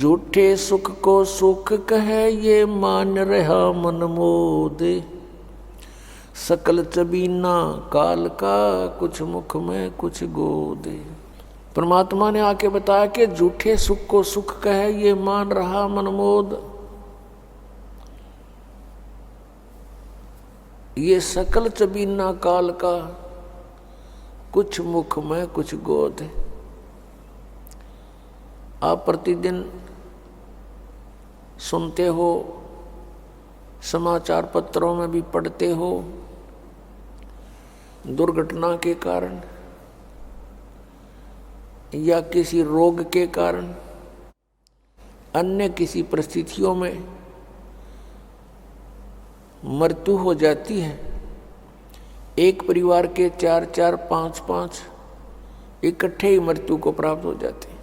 झूठे सुख को सुख कहे ये मान रहा मन मोदे। सकल चबीना काल का कुछ मुख में कुछ गोदे। परमात्मा ने आके बताया कि झूठे सुख को सुख कहे ये मान रहा मन मोद। ये सकल चबीना काल का कुछ मुख में कुछ गोद है। आप प्रतिदिन सुनते हो, समाचार पत्रों में भी पढ़ते हो, दुर्घटना के कारण या किसी रोग के कारण, अन्य किसी परिस्थितियों में मृत्यु हो जाती है। एक परिवार के 4-4, 5-5 इकट्ठे ही मृत्यु को प्राप्त हो जाते हैं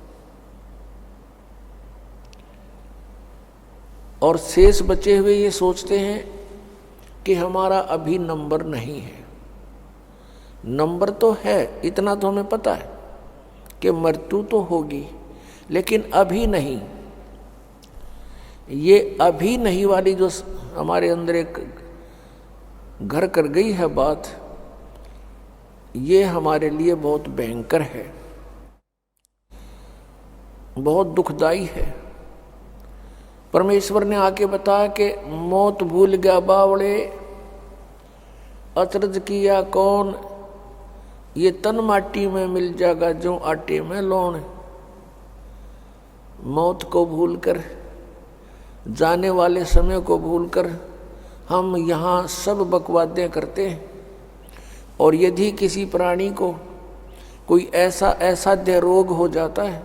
और शेष बचे हुए ये सोचते हैं कि हमारा अभी नंबर नहीं है। नंबर तो है, इतना तो हमें पता है कि मृत्यु तो होगी, लेकिन अभी नहीं। ये अभी नहीं वाली जो हमारे अंदर एक घर कर गई है बात, ये हमारे लिए बहुत भयंकर है, बहुत दुखदाई है। परमेश्वर ने आके बताया कि मौत भूल गया बावड़े, अचरज किया कौन, ये तन माटी में मिल जाएगा जो आटे में लौण। मौत को भूलकर, जाने वाले समय को भूलकर हम यहाँ सब बकवादें करते हैं। और यदि किसी प्राणी को कोई ऐसा असाध्य रोग हो जाता है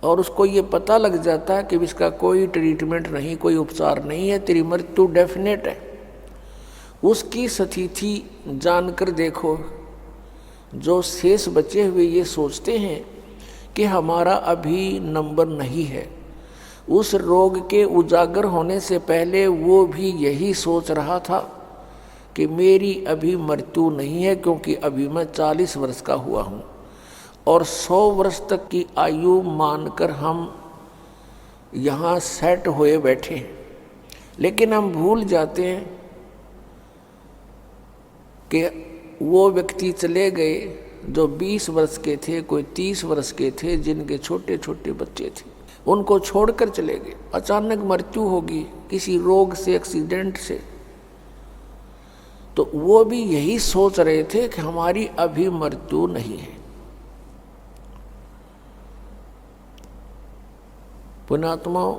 और उसको ये पता लग जाता है कि इसका कोई ट्रीटमेंट नहीं, कोई उपचार नहीं है, तेरी मृत्यु डेफिनेट है, उसकी स्थिति जानकर देखो, जो शेष बचे हुए ये सोचते हैं कि हमारा अभी नंबर नहीं है। उस रोग के उजागर होने से पहले वो भी यही सोच रहा था कि मेरी अभी मृत्यु नहीं है, क्योंकि अभी मैं 40 वर्ष का हुआ हूँ और 100 वर्ष तक की आयु मानकर हम यहाँ सेट हुए बैठे हैं। लेकिन हम भूल जाते हैं कि वो व्यक्ति चले गए जो 20 वर्ष के थे, कोई 30 वर्ष के थे, जिनके छोटे छोटे बच्चे थे, उनको छोड़कर चले गए। अचानक मृत्यु होगी किसी रोग से, एक्सीडेंट से, तो वो भी यही सोच रहे थे कि हमारी अभी मृत्यु नहीं है। पुण्यात्माओं,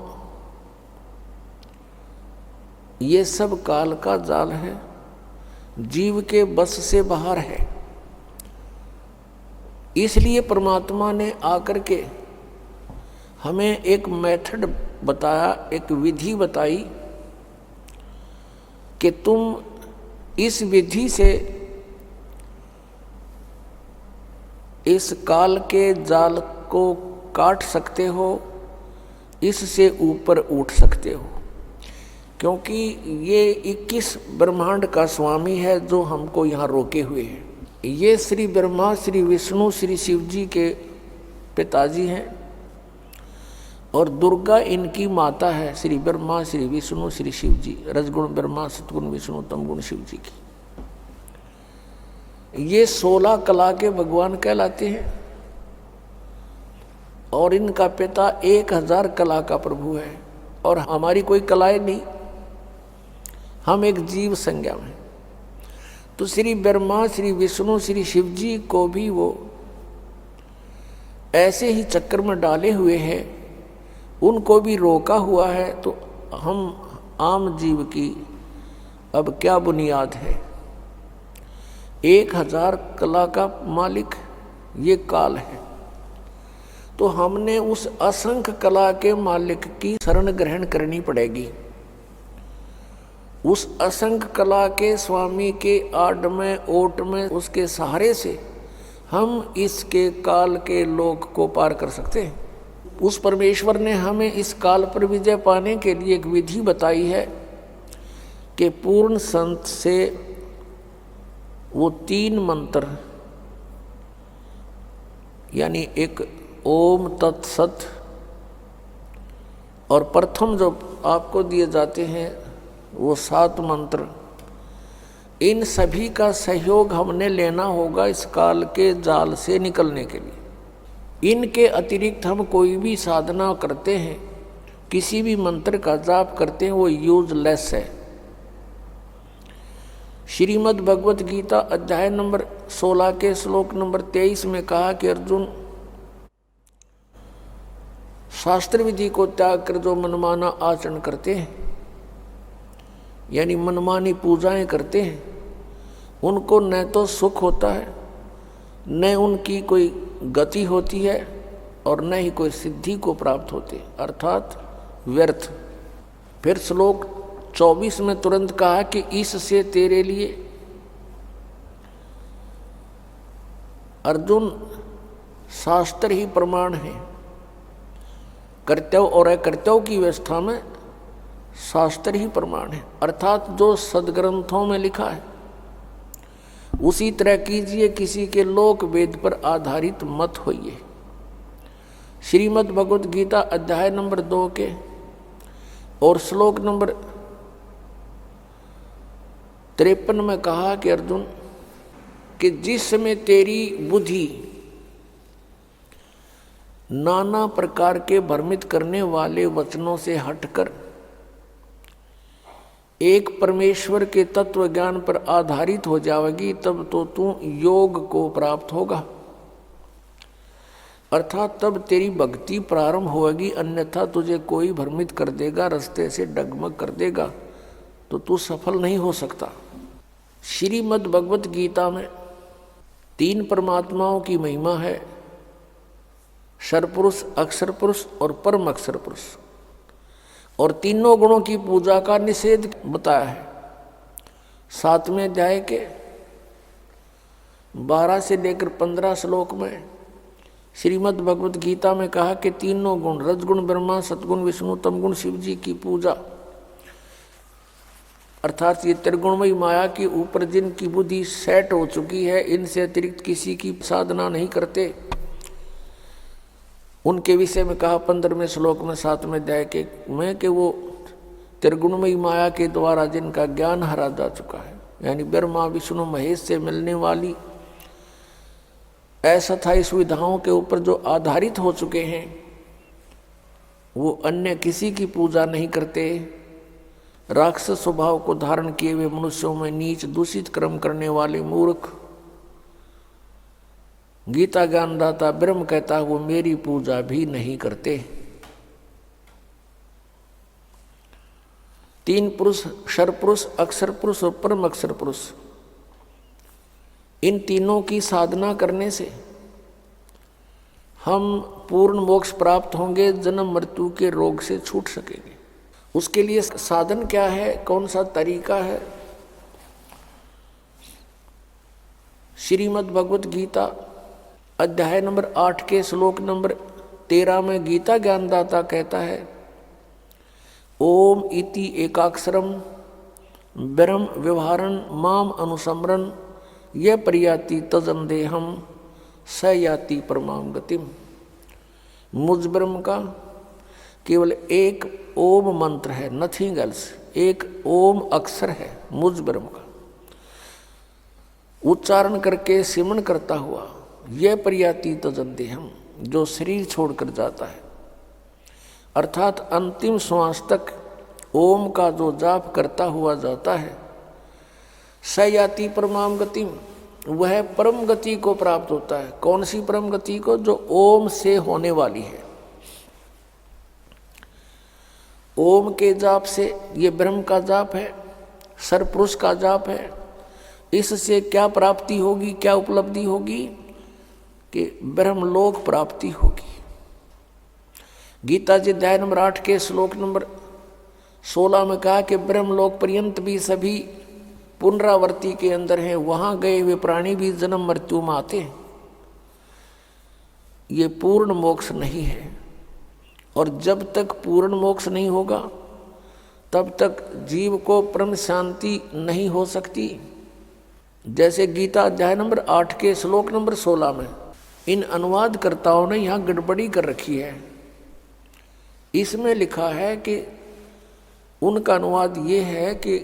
ये सब काल का जाल है, जीव के बस से बाहर है। इसलिए परमात्मा ने आकर के हमें एक मेथड बताया, एक विधि बताई कि तुम इस विधि से इस काल के जाल को काट सकते हो, इससे ऊपर उठ सकते हो। क्योंकि ये 21 ब्रह्मांड का स्वामी है जो हमको यहाँ रोके हुए है। ये श्री ब्रह्मा, श्री विष्णु, श्री शिव जी के पिताजी हैं और दुर्गा इनकी माता है। श्री ब्रह्मा, श्री विष्णु, श्री शिव जी, रजगुण ब्रह्मा, सतगुण विष्णु, तमगुण शिव जी की। ये 16 कला के भगवान कहलाते हैं और इनका पिता 1000 कला का प्रभु है और हमारी कोई कलाएं नहीं, हम एक जीव संज्ञा में। तो श्री ब्रह्मा, श्री विष्णु, श्री शिव जी को भी वो ऐसे ही चक्कर में डाले हुए हैं, उनको भी रोका हुआ है। तो हम आम जीव की अब क्या बुनियाद है? 1000 कला का मालिक ये काल है, तो हमने उस असंख्य कला के मालिक की शरण ग्रहण करनी पड़ेगी। उस असंख्य कला के स्वामी के आड़ में, ओट में, उसके सहारे से हम इसके काल के लोक को पार कर सकते हैं। उस परमेश्वर ने हमें इस काल पर विजय पाने के लिए एक विधि बताई है कि पूर्ण संत से वो 3 मंत्र, यानी एक ओम तत्सत, और प्रथम जो आपको दिए जाते हैं वो 7 मंत्र, इन सभी का सहयोग हमने लेना होगा इस काल के जाल से निकलने के लिए। इनके अतिरिक्त हम कोई भी साधना करते हैं, किसी भी मंत्र का जाप करते हैं, वो यूजलेस है। श्रीमद् भगवत गीता अध्याय नंबर 16 के श्लोक नंबर 23 में कहा कि अर्जुन, शास्त्र विधि को त्याग कर जो मनमाना आचरण करते हैं, यानी मनमानी पूजाएं करते हैं, उनको न तो सुख होता है, न उनकी कोई गति होती है और न ही कोई सिद्धि को प्राप्त होती, अर्थात व्यर्थ। फिर श्लोक 24 में तुरंत कहा कि इससे तेरे लिए अर्जुन शास्त्र ही प्रमाण है। कर्तव्य और अकर्तव्य की व्यवस्था में शास्त्र ही प्रमाण है, अर्थात जो सदग्रंथों में लिखा है उसी तरह कीजिए, किसी के लोक वेद पर आधारित मत होइए। श्रीमद् भगवत गीता अध्याय नंबर 2 के और श्लोक नंबर 53 में कहा कि अर्जुन, कि जिस समय तेरी बुद्धि नाना प्रकार के भ्रमित करने वाले वचनों से हटकर एक परमेश्वर के तत्व ज्ञान पर आधारित हो जाएगी, तब तो तू योग को प्राप्त होगा, अर्थात तब तेरी भक्ति प्रारंभ होगी। अन्यथा तुझे कोई भ्रमित कर देगा, रास्ते से डगमग कर देगा, तो तू सफल नहीं हो सकता। श्रीमद् भगवत गीता में 3 परमात्माओं की महिमा है, सर्वपुरुष, अक्षर पुरुष और परम अक्षर पुरुष, और तीनों गुणों की पूजा का निषेध बताया है। 7वें अध्याय के 12 से लेकर 15 श्लोक में श्रीमद् भगवत गीता में कहा कि तीनों गुण, रजगुण ब्रह्मा, सतगुण विष्णु, तमगुण शिव जी की पूजा, अर्थात ये त्रिगुणमयी माया के ऊपर जिनकी बुद्धि सेट हो चुकी है, इनसे अतिरिक्त किसी की साधना नहीं करते, उनके विषय में कहा 15वें श्लोक में 7वें अध्याय के में कि वो त्रिगुणमयी माया के द्वारा जिनका ज्ञान हरा जा चुका है, यानी ब्रह्मा विष्णु महेश से मिलने वाली अस्थायी सुविधाओं के ऊपर जो आधारित हो चुके हैं, वो अन्य किसी की पूजा नहीं करते। राक्षस स्वभाव को धारण किए हुए मनुष्यों में नीच दूषित कर्म करने वाले मूर्ख, गीता ज्ञानदाता ब्रह्म कहता है वो मेरी पूजा भी नहीं करते। 3 पुरुष, क्षर पुरुष, अक्षर पुरुष और परम अक्षर पुरुष, इन तीनों की साधना करने से हम पूर्ण मोक्ष प्राप्त होंगे, जन्म मृत्यु के रोग से छूट सकेंगे। उसके लिए साधन क्या है, कौन सा तरीका है? श्रीमद् भगवत गीता अध्याय नंबर 8 के श्लोक नंबर 13 में गीता ज्ञानदाता कहता है, ओम इति एकाक्षरम ब्रह्म व्यवहारन माम अनुसमरन यह प्रयाति तजन देहम स याति परमाम गतिम। मुझ ब्रह्म का केवल एक ओम मंत्र है, नथिंग एल्स, एक ओम अक्षर है मुझ ब्रह्म का, उच्चारण करके सिमरण करता हुआ यह प्रयाति तजन देहम, जो शरीर छोड़कर जाता है, अर्थात अंतिम श्वास तक ओम का जो जाप करता हुआ जाता है, स याति परमाम गतिम, वह परम गति को प्राप्त होता है। कौन सी परम गति को? जो ओम से होने वाली है। ओम के जाप से, ये ब्रह्म का जाप है, सर्वपुरुष का जाप है, इससे क्या प्राप्ति होगी, क्या उपलब्धि होगी? कि ब्रह्मलोक प्राप्ति होगी। गीता जी अध्याय नंबर 8 के श्लोक नंबर 16 में कहा कि ब्रह्मलोक पर्यंत भी सभी पुनरावर्ती के अंदर हैं, वहां गए हुए प्राणी भी जन्म मृत्यु में आते हैं। ये पूर्ण मोक्ष नहीं है, और जब तक पूर्ण मोक्ष नहीं होगा तब तक जीव को परम शांति नहीं हो सकती। जैसे गीता अध्याय नंबर 8 के श्लोक नंबर 16 में इन अनुवादकर्ताओं ने यहाँ गड़बड़ी कर रखी है। इसमें लिखा है कि उनका अनुवाद ये है कि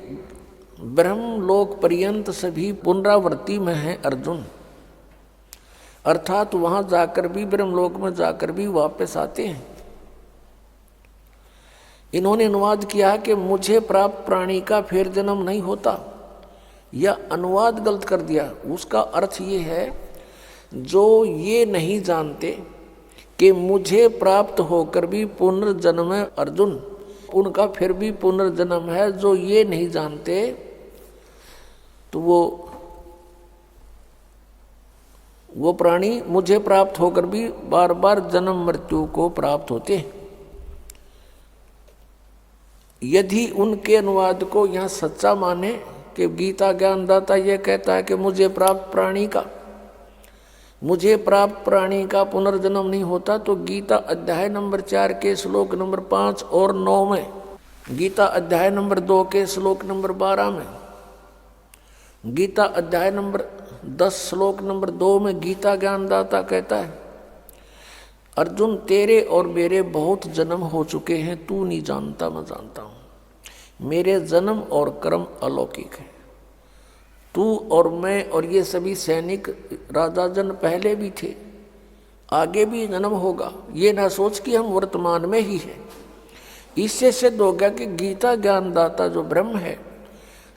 ब्रह्मलोक पर्यंत सभी पुनरावृत्ति में है अर्जुन, अर्थात वहां जाकर भी, ब्रह्मलोक में जाकर भी वापस आते हैं। इन्होंने अनुवाद किया कि मुझे प्राप्त प्राणी का फिर जन्म नहीं होता, या अनुवाद गलत कर दिया। उसका अर्थ ये है, जो ये नहीं जानते कि मुझे प्राप्त होकर भी पुनर्जन्म है अर्जुन, उनका फिर भी पुनर्जन्म है। जो ये नहीं जानते तो वो प्राणी मुझे प्राप्त होकर भी बार बार जन्म मृत्यु को प्राप्त होते हैं। यदि उनके अनुवाद को यहाँ सच्चा माने कि गीता ज्ञानदाता ये कहता है कि मुझे प्राप्त प्राणी का पुनर्जन्म नहीं होता, तो गीता अध्याय नंबर 4 के श्लोक नंबर 5 और 9 में, गीता अध्याय नंबर 2 के श्लोक नंबर 12 में, गीता अध्याय नंबर 10 श्लोक नंबर 2 में गीता ज्ञानदाता कहता है, अर्जुन तेरे और मेरे बहुत जन्म हो चुके हैं, तू नहीं जानता, मैं जानता हूँ। मेरे जन्म और कर्म अलौकिक है। तू और मैं और ये सभी सैनिक राजा जन पहले भी थे, आगे भी जन्म होगा। ये ना सोच कि हम वर्तमान में ही हैं। इससे सिद्ध हो गया कि गीता ज्ञानदाता जो ब्रह्म है,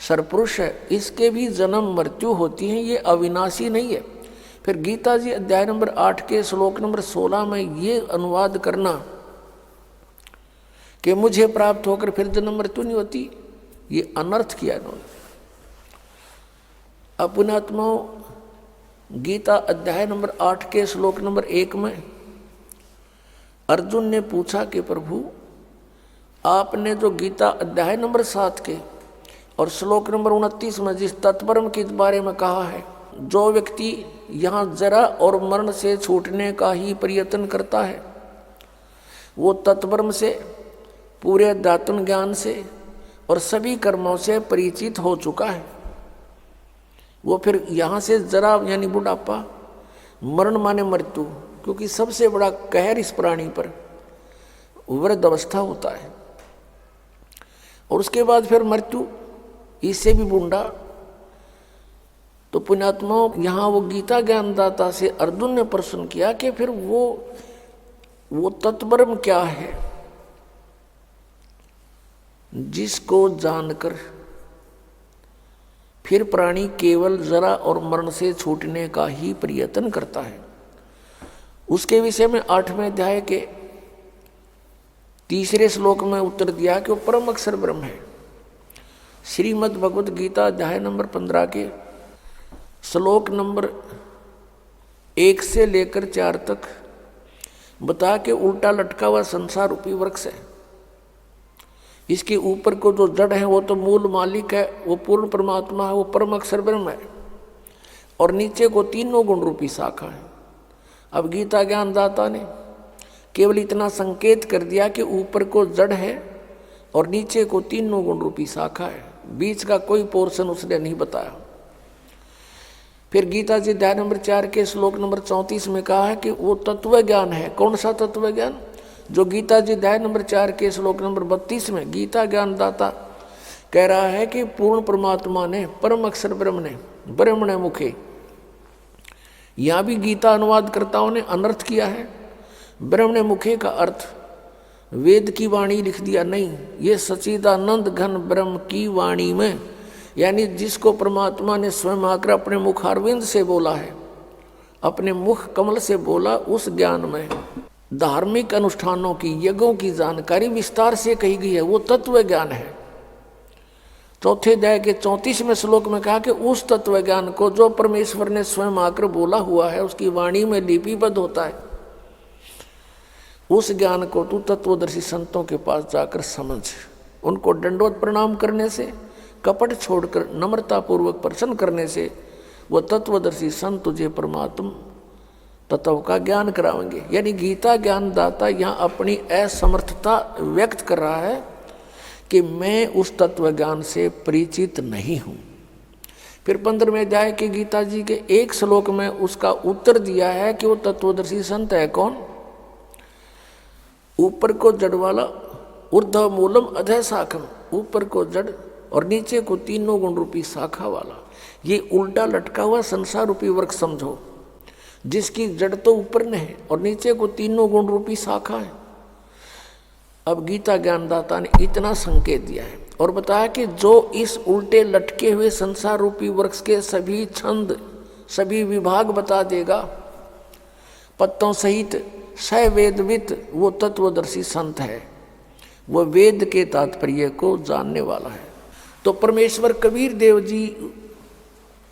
सरपुरुष है, इसके भी जन्म मृत्यु होती है, ये अविनाशी नहीं है। फिर गीता जी अध्याय नंबर 8 के श्लोक नंबर 16 में ये अनुवाद करना कि मुझे प्राप्त होकर फिर जन्म मृत्यु नहीं होती, ये अनर्थ किया इन्होंने। अपने आत्माओं, गीता अध्याय नंबर 8 के श्लोक नंबर 1 में अर्जुन ने पूछा कि प्रभु आपने जो गीता अध्याय नंबर 7 के और श्लोक नंबर 29 में जिस तत्परम के बारे में कहा है, जो व्यक्ति यहाँ जरा और मरण से छूटने का ही प्रयत्न करता है, वो तत्परम से, पूरे अध्यात्म ज्ञान से और सभी कर्मों से परिचित हो चुका है। वो फिर यहाँ से जरा यानी बुढ़ापा, मरण माने मृत्यु, क्योंकि सबसे बड़ा कहर इस प्राणी पर वृद्ध अवस्था होता है, और उसके बाद फिर मृत्यु, इससे भी बूढ़ा। तो पुण्यात्माओं, यहाँ वो गीता ज्ञानदाता से अर्जुन ने प्रश्न किया कि फिर वो तत्परम क्या है जिसको जानकर फिर प्राणी केवल जरा और मरण से छूटने का ही प्रयत्न करता है। उसके विषय में 8वें अध्याय के 3 श्लोक में उत्तर दिया कि वो परम अक्षर ब्रह्म है। श्रीमद् भगवद गीता अध्याय नंबर 15 के श्लोक नंबर 1 से लेकर 4 तक बता के उल्टा लटका हुआ संसार रूपी वृक्ष है। इसके ऊपर को जो जड़ है वो तो मूल मालिक है, वो पूर्ण परमात्मा है, वो परम अक्षर ब्रह्म है, और नीचे को तीनों गुण रूपी शाखा है। अब गीता ज्ञानदाता ने केवल इतना संकेत कर दिया कि ऊपर को जड़ है और नीचे को तीनों गुण रूपी शाखा है, बीच का कोई पोर्शन उसने नहीं बताया। फिर गीता जी अध्याय नंबर 4 के श्लोक नंबर 34 में कहा है कि वो तत्व ज्ञान है। कौन सा तत्व ज्ञान? जो गीता जी अध्याय नंबर 4 के श्लोक नंबर 32 में गीता ज्ञानदाता कह रहा है कि पूर्ण परमात्मा ने, परम अक्षर ब्रह्म ने, ब्रह्मणे मुखे, यहाँ भी गीता अनुवादकर्ताओं ने अनर्थ किया है। ब्रह्मणे मुखे का अर्थ वेद की वाणी लिख दिया, नहीं, ये सच्चिदानंद घन ब्रह्म की वाणी में, यानी जिसको परमात्मा ने स्वयं आकर अपने मुखारविंद से बोला है, अपने मुख कमल से बोला, उस ज्ञान में धार्मिक अनुष्ठानों की, यज्ञों की जानकारी विस्तार से कही गई है, वो तत्व ज्ञान है। 4 अध्याय के 34वें श्लोक में कहा कि उस तत्व ज्ञान को जो परमेश्वर ने स्वयं आकर बोला हुआ है, उसकी वाणी में लिपिबद्ध होता है, उस ज्ञान को तू तत्वदर्शी संतों के पास जाकर समझ। उनको दंडवत प्रणाम करने से, कपट छोड़कर नम्रता पूर्वक प्रसन्न करने से वो तत्वदर्शी संत तुझे परमात्मा तत्व का ज्ञान कराएंगे। यानी गीता ज्ञानदाता यहाँ अपनी असमर्थता व्यक्त कर रहा है कि मैं उस तत्व ज्ञान से परिचित नहीं हूँ। फिर 15वें अध्याय के गीता जी के 1 श्लोक में उसका उत्तर दिया है कि वो तत्वदर्शी संत है कौन? ऊपर को जड़ वाला, ऊर्ध्व मूलम अधः शाखम, ऊपर को जड़ और नीचे को तीनों गुण रूपी शाखा वाला, ये उल्टा लटका हुआ संसार रूपी वृक्ष समझो, जिसकी जड़ तो ऊपर में है और नीचे को तीनों गुण रूपी शाखा है। अब गीता ज्ञानदाता ने इतना संकेत दिया है और बताया कि जो इस उल्टे लटके हुए संसार रूपी वृक्ष के सभी छंद, सभी विभाग बता देगा पत्तों सहित, स वेदवित, वो तत्वदर्शी संत है, वो वेद के तात्पर्य को जानने वाला है। तो परमेश्वर कबीर देव जी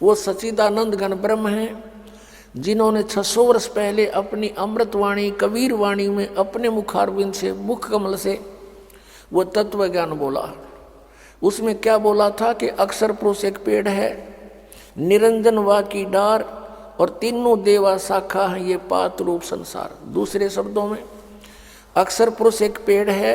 वो सच्चिदानंद घन ब्रह्म हैं, जिन्होंने 600 वर्ष पहले अपनी अमृतवाणी कबीर वाणी में अपने मुखारविंद से, मुख कमल से वो तत्व ज्ञान बोला। उसमें क्या बोला था कि अक्षर पुरुष एक पेड़ है, निरंजन वा की डार और तीनों देवा शाखा है ये पात रूप संसार। दूसरे शब्दों में अक्षर पुरुष एक पेड़ है,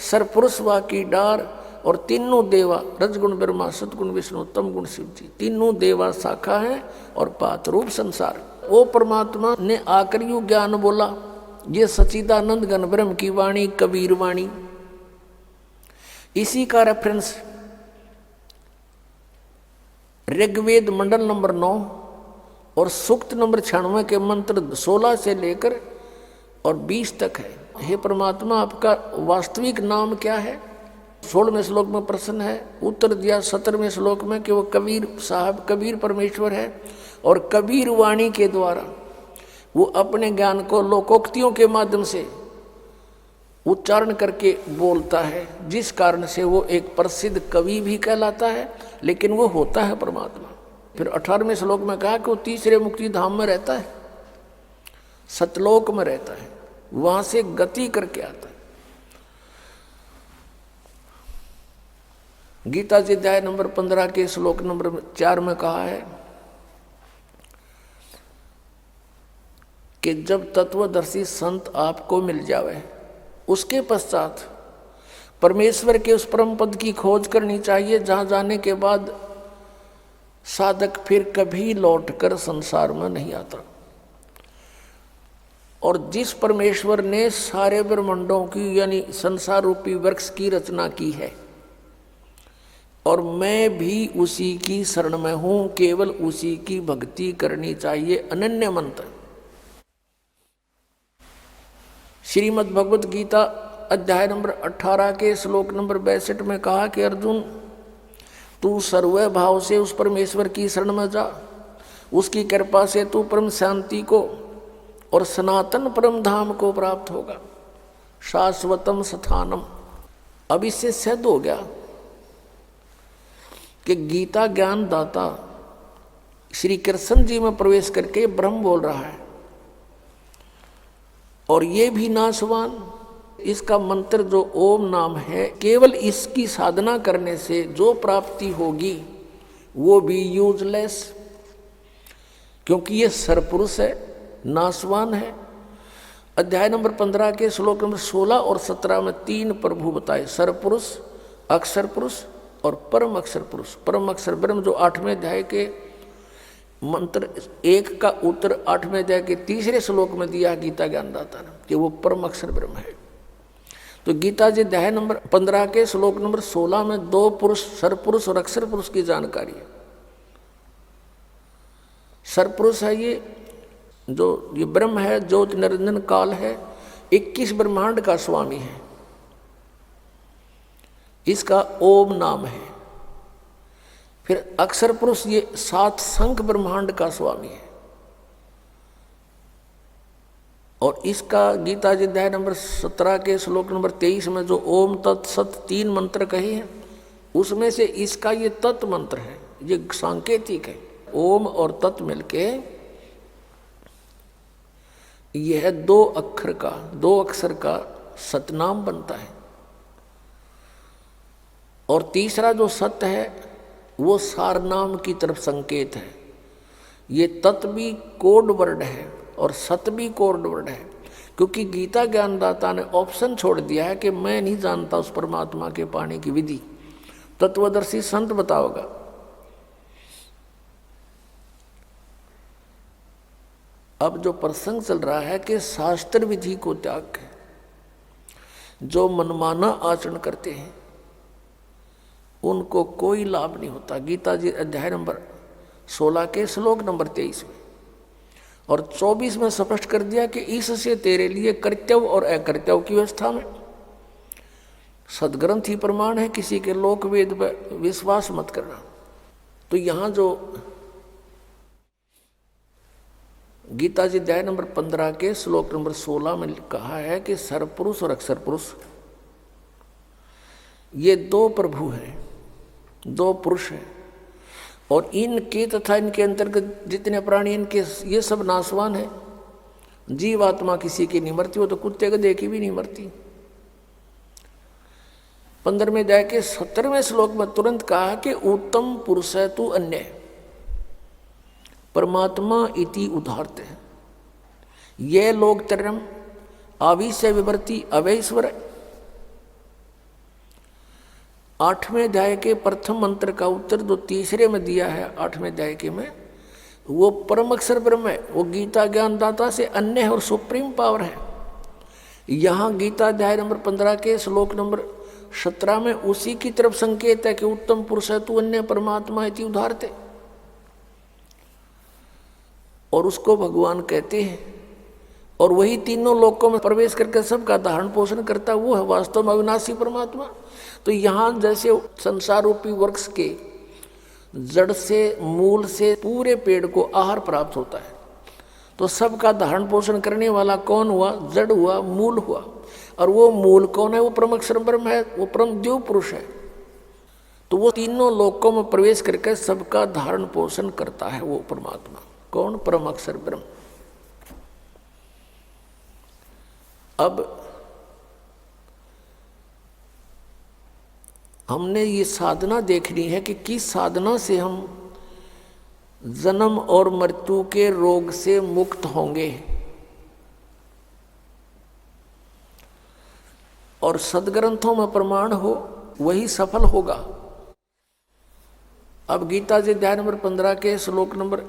सरपुरुष वा की डार और तीनों देवा, रजगुण ब्रह्मा, सतगुण विष्णु, तम गुण शिव जी, तीनों देवा शाखा है और पात रूप संसार। वो परमात्मा ने आकर यू ज्ञान बोला, ये सच्चिदानंद घन ब्रह्म की वाणी कबीर वाणी। इसी का रेफरेंस ऋग्वेद मंडल नंबर 9 और सूक्त नंबर 96 के मंत्र 16 से लेकर और 20 तक है। हे परमात्मा, आपका वास्तविक नाम क्या है? 16वें श्लोक में प्रश्न है, उत्तर दिया 17वें श्लोक में कि वो कबीर साहब, कबीर परमेश्वर है और कबीर वाणी के द्वारा वो अपने ज्ञान को लोकोक्तियों के माध्यम से उच्चारण करके बोलता है, जिस कारण से वो एक प्रसिद्ध कवि भी कहलाता है, लेकिन वो होता है परमात्मा। फिर 18वें श्लोक में कहा कि वो तीसरे मुक्ति धाम में रहता है, सतलोक में रहता है, वहां से गति करके आता है। गीता जी अध्याय नंबर 15 के श्लोक नंबर 4 में कहा है कि जब तत्वदर्शी संत आपको मिल जावे, उसके पश्चात परमेश्वर के उस परम पद की खोज करनी चाहिए, जहां जाने के बाद साधक फिर कभी लौटकर संसार में नहीं आता। और जिस परमेश्वर ने सारे ब्रह्मांडों की यानी संसार रूपी वृक्ष की रचना की है, और मैं भी उसी की शरण में हूं, केवल उसी की भक्ति करनी चाहिए। अनन्य मंत्र श्रीमद् भगवत गीता अध्याय नंबर 18 के श्लोक नंबर 62 में कहा कि अर्जुन, तू सर्व भाव से उस परमेश्वर की शरण में जा, उसकी कृपा से तू परम शांति को और सनातन परम धाम को प्राप्त होगा, शाश्वतम स्थानम। अब इससे सिद्ध हो गया कि गीता ज्ञान दाता श्री कृष्ण जी में प्रवेश करके ब्रह्म बोल रहा है, और ये भी नाशवान। इसका मंत्र जो ओम नाम है, केवल इसकी साधना करने से जो प्राप्ति होगी वो भी यूजलेस, क्योंकि ये सरपुरुष है, नाशवान है। अध्याय नंबर 15 के श्लोक नंबर 16 और 17 में 3 प्रभु बताए, सरपुरुष, अक्षर पुरुष और परम अक्षर पुरुष। परम अक्षर ब्रह्म जो 8वें अध्याय के मंत्र 1 का उत्तर 8वें अध्याय के 3रे श्लोक में दिया गीता ज्ञानदाता ने कि वो परम अक्षर ब्रह्म है। तो गीता जी अध्याय नंबर 15 के श्लोक नंबर 16 में 2 पुरुष, सरपुरुष और अक्षर पुरुष की जानकारी है। सरपुरुष है ये जो ये ब्रह्म है, ज्योति निरंजन काल है, 21 ब्रह्मांड का स्वामी है, इसका ओम नाम है। फिर अक्षर पुरुष ये 7 संख ब्रह्मांड का स्वामी है, और इसका गीता जी अध्याय नंबर 17 के श्लोक नंबर 23 में जो ओम तत्सत 3 मंत्र कहे हैं, उसमें से इसका ये तत् मंत्र है, ये सांकेतिक है। ओम और तत् मिलके यह 2 अक्षर का सतनाम बनता है। और तीसरा जो सत्य है वो सार नाम की तरफ संकेत है। ये तत् भी कोड वर्ड है और सत भी कोड वर्ड है, क्योंकि गीता ज्ञानदाता ने ऑप्शन छोड़ दिया है कि मैं नहीं जानता उस परमात्मा के पाने की विधि, तत्वदर्शी संत बताओगा। अब जो प्रसंग चल रहा है कि शास्त्र विधि को त्याग है, जो मनमाना आचरण करते हैं उनको कोई लाभ नहीं होता। गीता जी अध्याय नंबर 16 के श्लोक नंबर 23 में और 24 में स्पष्ट कर दिया कि इससे तेरे लिए कर्तव्य और अकर्तव्य की व्यवस्था में सदग्रंथ ही प्रमाण है, किसी के लोक वेद पर विश्वास मत करना। तो यहाँ जो गीता जी अध्याय नंबर 15 के श्लोक नंबर 16 में कहा है कि सरपुरुष और अक्षर पुरुष ये दो प्रभु हैं, दो पुरुष हैं, और इनके तथा इनके अंतर्गत जितने प्राणी इनके ये सब नाशवान है। जीवात्मा किसी की नहीं मरती, वो तो कुत्ते गधे की भी नहीं मरती। 15वें अध्याय के 17वें श्लोक में तुरंत कहा कि उत्तम पुरुष है तू अन्य परमात्मा इति उदाहरते हैं ये लोग तरम आविश्य विवर्ती अवैश्वर। 8वें अध्याय के प्रथम मंत्र का उत्तर जो तीसरे में दिया है 8वें अध्याय के में, वो परम अक्षर ब्रह्म है, वो गीता ज्ञानदाता से अन्य है और सुप्रीम पावर है। यहाँ गीता अध्याय नंबर 15 के श्लोक नंबर 17 में उसी की तरफ संकेत है कि उत्तम पुरुष है तू अन्य परमात्मा इति उदाहरते, और उसको भगवान कहते हैं। और वही तीनों लोकों में प्रवेश करके सबका धारण पोषण करता, वो है वास्तव में अविनाशी परमात्मा। तो यहाँ जैसे संसार रूपी वृक्ष के जड़ से मूल से पूरे पेड़ को आहार प्राप्त होता है, तो सबका धारण पोषण करने वाला कौन हुआ? जड़ हुआ, मूल हुआ। और वो मूल कौन है? वो परम अक्षर ब्रह्म है, वो परम देव पुरुष है। तो वो तीनों लोकों में प्रवेश करके सबका धारण पोषण करता है वो परमात्मा। कौन? परम अक्षर ब्रह्म। अब हमने ये साधना देखनी है कि किस साधना से हम जन्म और मृत्यु के रोग से मुक्त होंगे और सदग्रंथों में प्रमाण हो वही सफल होगा। अब गीता जी अध्याय नंबर 15 के श्लोक नंबर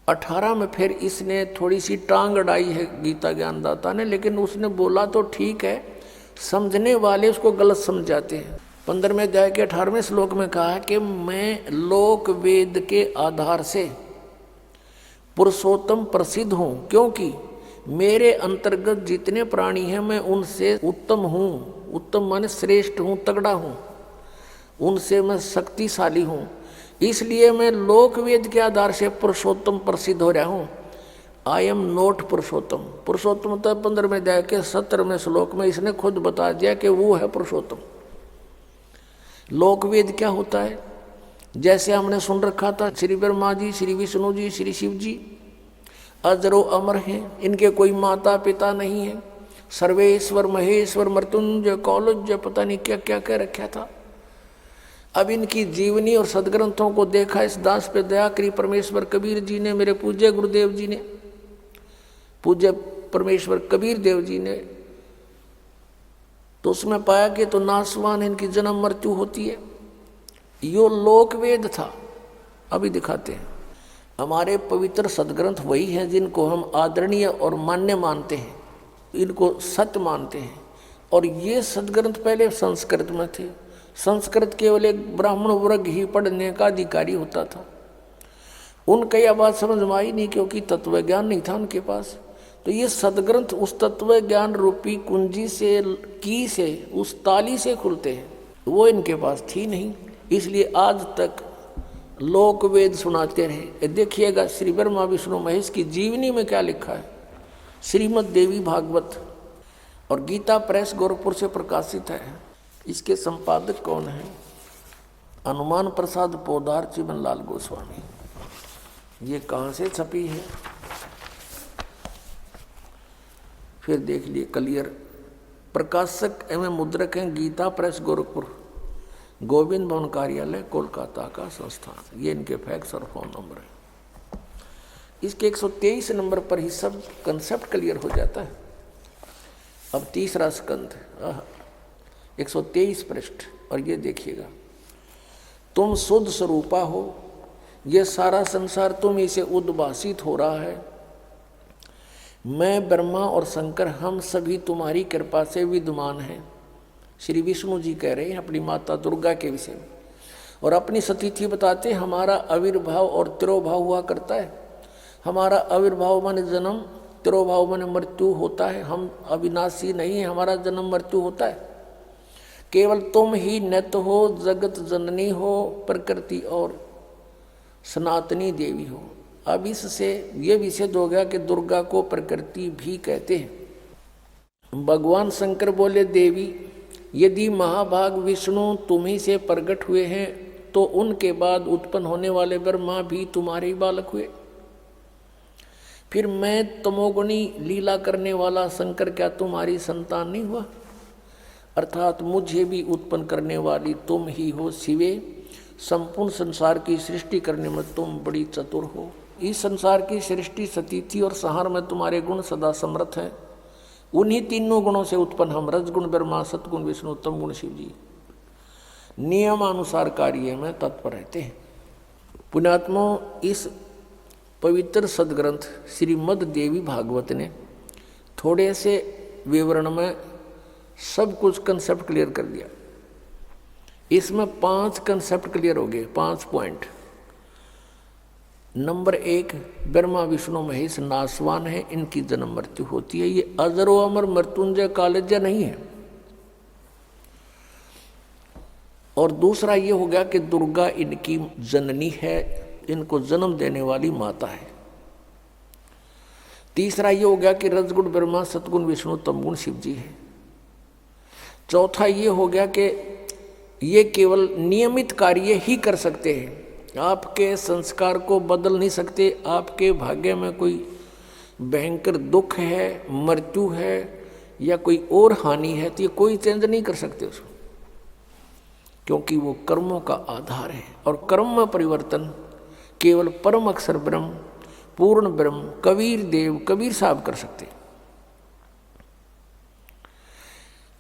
18 में फिर इसने थोड़ी सी टांग अड़ाई है गीता ज्ञानदाता ने, लेकिन उसने बोला तो ठीक है, समझने वाले उसको गलत समझ जाते हैं। 15वें अध्याय के 18वें श्लोक में कहा है कि मैं लोक वेद के आधार से पुरुषोत्तम प्रसिद्ध हूँ, क्योंकि मेरे अंतर्गत जितने प्राणी हैं मैं उनसे उत्तम हूँ। उत्तम माने श्रेष्ठ हूँ, तगड़ा हूँ, उनसे मैं शक्तिशाली हूँ। इसलिए मैं लोक वेद के आधार से पुरुषोत्तम प्रसिद्ध हो रहा हूँ। आई एम नॉट पुरुषोत्तम। पुरुषोत्तम तो 15वें अध्याय के 17वें श्लोक में इसने खुद बता दिया कि वो है पुरुषोत्तम। लोक वेद क्या होता है? जैसे हमने सुन रखा था, श्री ब्रह्मा जी, श्री विष्णु जी, श्री शिव जी अजरो अमर हैं, इनके कोई माता पिता नहीं है। सर्वेश्वर, महेश्वर, मृत्युंजय, कौलज्य, पता नहीं क्या क्या कह रखा था। अब इनकी जीवनी और सदग्रंथों को देखा, इस दास पे दया करी परमेश्वर कबीर जी ने, मेरे पूज्य गुरुदेव जी ने, पूज्य परमेश्वर कबीर देव जी ने, तो उसमें पाया कि तो नासवान इनकी जन्म मृत्यु होती है। यो लोक वेद था। अभी दिखाते हैं। हमारे पवित्र सदग्रंथ वही हैं जिनको हम आदरणीय और मान्य मानते हैं, इनको सत्य मानते हैं। और ये सदग्रंथ पहले संस्कृत में थे। संस्कृत केवल एक ब्राह्मण वर्ग ही पढ़ने का अधिकारी होता था। उनका यह बात समझ में आई नहीं, क्योंकि तत्व ज्ञान नहीं था उनके पास। तो ये सदग्रंथ उस तत्व ज्ञान रूपी कुंजी से, की से, उस ताली से खुलते हैं, वो इनके पास थी नहीं। इसलिए आज तक लोक वेद सुनाते रहे। देखिएगा श्री ब्रह्मा विष्णु महेश की जीवनी में क्या लिखा है। श्रीमद देवी भागवत और गीता प्रेस गोरखपुर से प्रकाशित है। इसके संपादक कौन है? हनुमान प्रसाद पोदार, चिमनलाल गोस्वामी। ये कहाँ से छपी है? फिर देख लिए क्लियर। प्रकाशक एवं मुद्रक हैं गीता प्रेस गोरखपुर, गोविंद भवन कार्यालय, कोलकाता का संस्थान। ये इनके फैक्स और फोन नंबर है। इसके 123 नंबर पर ही सब कंसेप्ट क्लियर हो जाता है। अब तीसरा स्कंद 123 पृष्ठ, और ये देखिएगा, तुम शुद्ध स्वरूपा हो, ये सारा संसार तुम इसे उद्भासित हो रहा है। मैं ब्रह्मा और शंकर हम सभी तुम्हारी कृपा से विद्यमान हैं। श्री विष्णु जी कह रहे हैं अपनी माता दुर्गा के विषय में, और अपनी सतीथि बताते हमारा आविर्भाव और तिरोभाव हुआ करता है। हमारा आविर्भाव माने जन्म, तिरोभाव माने मृत्यु होता है। हम अविनाशी नहीं है, हमारा जन्म मृत्यु होता है। केवल तुम ही नित हो, जगत जननी हो, प्रकृति और सनातनी देवी हो। अब इससे ये विषेद हो गया कि दुर्गा को प्रकृति भी कहते हैं। भगवान शंकर बोले, देवी यदि महाभाग विष्णु तुम ही से प्रकट हुए हैं तो उनके बाद उत्पन्न होने वाले ब्रह्मा भी तुम्हारे ही बालक हुए। फिर मैं तमोगुणी लीला करने वाला शंकर क्या तुम्हारी संतान नहीं हुआ? अर्थात मुझे भी उत्पन्न करने वाली तुम ही हो शिवे। संपूर्ण संसार की सृष्टि करने में तुम बड़ी चतुर हो। इस संसार की सृष्टि सतीथि और संहार में तुम्हारे गुण सदा समर्थ हैं। उन्हीं तीनों गुणों से उत्पन्न हम रजगुण ब्रह्मा, सतगुण विष्णु, तमगुण शिव जी नियमानुसार कार्य में तत्पर रहते हैं। पुण्यात्माओं, इस पवित्र सदग्रंथ श्रीमद् देवी भागवत ने थोड़े से विवरण में सब कुछ कंसेप्ट क्लियर कर दिया। इसमें 5 कंसेप्ट क्लियर हो गए, 5 पॉइंट। नंबर 1, ब्रह्मा विष्णु महेश नासवान है, इनकी जन्म मृत्यु होती है। ये अजरो अमर मृत्युंजय कालज्य नहीं है। और दूसरा ये हो गया कि दुर्गा इनकी जननी है, इनको जन्म देने वाली माता है। तीसरा ये हो गया कि रजगुण ब्रह्मा, सतगुण विष्णु, तमगुण शिव जी है। चौथा ये हो गया कि ये केवल नियमित कार्य ही कर सकते हैं, आपके संस्कार को बदल नहीं सकते। आपके भाग्य में कोई भयंकर दुख है, मृत्यु है या कोई और हानि है तो ये कोई चेंज नहीं कर सकते उसको, क्योंकि वो कर्मों का आधार है। और कर्म में परिवर्तन केवल परम अक्षर ब्रह्म, पूर्ण ब्रह्म, कबीर देव, कबीर साहब कर सकते।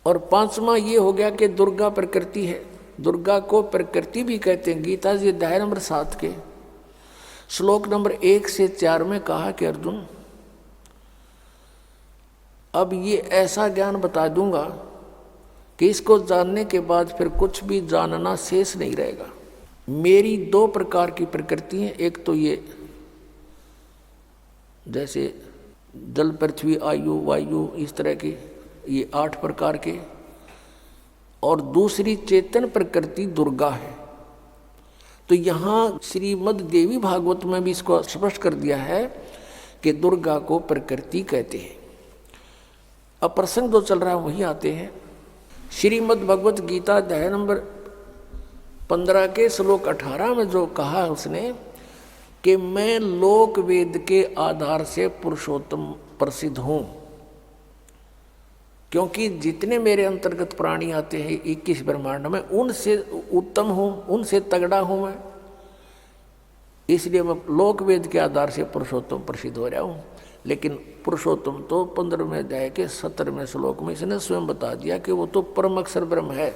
और 5वां ये हो गया कि दुर्गा प्रकृति है। दुर्गा को प्रकृति भी कहते हैं। गीता जी अध्याय नंबर 7 के श्लोक नंबर 1 से 4 में कहा कि अर्जुन, अब ये ऐसा ज्ञान बता दूंगा कि इसको जानने के बाद फिर कुछ भी जानना शेष नहीं रहेगा। मेरी 2 प्रकार की प्रकृति है। एक तो ये जैसे जल, पृथ्वी, आयु, वायु, इस तरह की ये 8 प्रकार के, और दूसरी चेतन प्रकृति दुर्गा है। तो यहाँ श्रीमद् देवी भागवत में भी इसको स्पष्ट कर दिया है कि दुर्गा को प्रकृति कहते हैं। अब प्रसंग जो चल रहा है वही आते हैं। श्रीमद् भगवत गीता अध्याय नंबर 15 के श्लोक 18 में जो कहा है उसने कि मैं लोक वेद के आधार से पुरुषोत्तम प्रसिद्ध हूँ, क्योंकि जितने मेरे अंतर्गत प्राणी आते हैं 21 ब्रह्मांड में, उनसे उत्तम हूँ, उनसे तगड़ा हूँ मैं। इसलिए मैं लोक वेद के आधार से पुरुषोत्तम प्रसिद्ध हो रहा हूँ। लेकिन पुरुषोत्तम तो 15वें अध्याय के 17वें श्लोक में इसने स्वयं बता दिया कि वो तो परम अक्षर ब्रह्म है।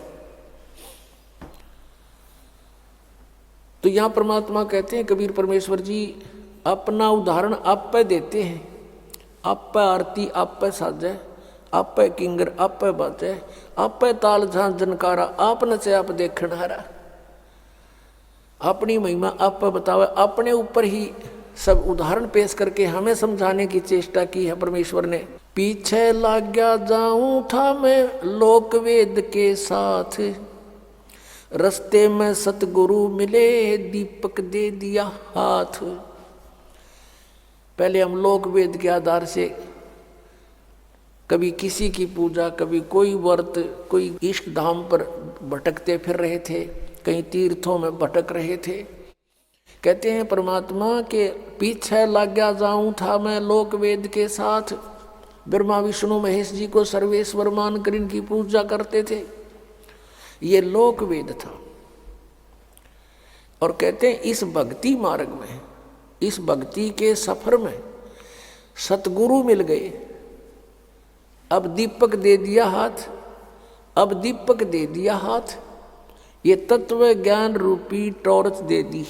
तो यहाँ परमात्मा कहते हैं, कबीर परमेश्वर जी अपना उदाहरण आप पे देते हैं। आप पे आरती, आप पे साजे, आप पे किंगर, आप पे बाजे, आप पे ताल झांझ जनकारा, आप नचे आप देखण हारा। अपनी महिमा आप पे बतावे, अपने ऊपर ही सब उदाहरण पेश करके हमें समझाने की चेष्टा की है परमेश्वर ने। पीछे लग गया जाऊं था मैं लोक वेद के साथ, रस्ते में सतगुरु मिले दीपक दे दिया हाथ। पहले हम लोक वेद के आधार से कभी किसी की पूजा, कभी कोई व्रत, कोई इष्ट धाम पर भटकते फिर रहे थे, कहीं तीर्थों में भटक रहे थे। कहते हैं परमात्मा के पीछे लग गया जाऊं था मैं लोक वेद के साथ। ब्रह्मा विष्णु महेश जी को सर्वेश्वर मानकर इनकी पूजा करते थे, ये लोक वेद था। और कहते हैं इस भक्ति मार्ग में, इस भक्ति के सफर में सतगुरु मिल गए। अब दीपक दे दिया हाथ, अब दीपक दे दिया हाथ, ये तत्व ज्ञान रूपी टॉर्च दे दी।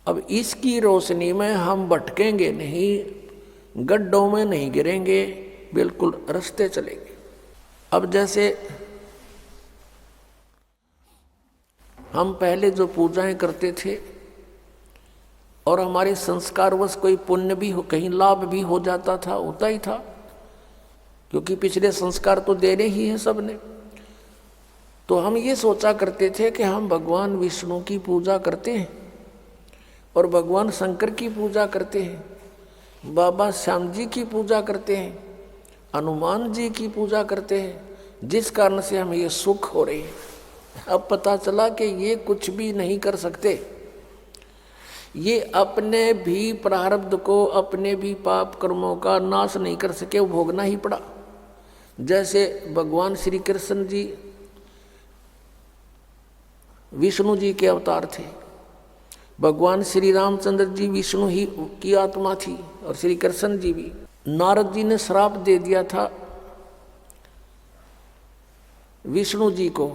अब इसकी रोशनी में हम भटकेंगे नहीं, गड्ढों में नहीं गिरेंगे, बिल्कुल रास्ते चलेंगे। अब जैसे हम पहले जो पूजाएं करते थे और हमारे संस्कारवश कोई पुण्य भी हो, कहीं लाभ भी हो जाता था, होता ही था, क्योंकि पिछले संस्कार तो देने ही हैं सबने। तो हम ये सोचा करते थे कि हम भगवान विष्णु की पूजा करते हैं और भगवान शंकर की पूजा करते हैं, बाबा श्याम जी की पूजा करते हैं, हनुमान जी की पूजा करते हैं, जिस कारण से हमें ये सुख हो रही है। अब पता चला कि ये कुछ भी नहीं कर सकते, ये अपने भी प्रारब्ध को, अपने भी पाप कर्मों का नाश नहीं कर सके, वो भोगना ही पड़ा। जैसे भगवान श्री कृष्ण जी विष्णु जी के अवतार थे, भगवान श्री रामचंद्र जी विष्णु ही की आत्मा थी और श्री कृष्ण जी भी। नारद जी ने श्राप दे दिया था विष्णु जी को,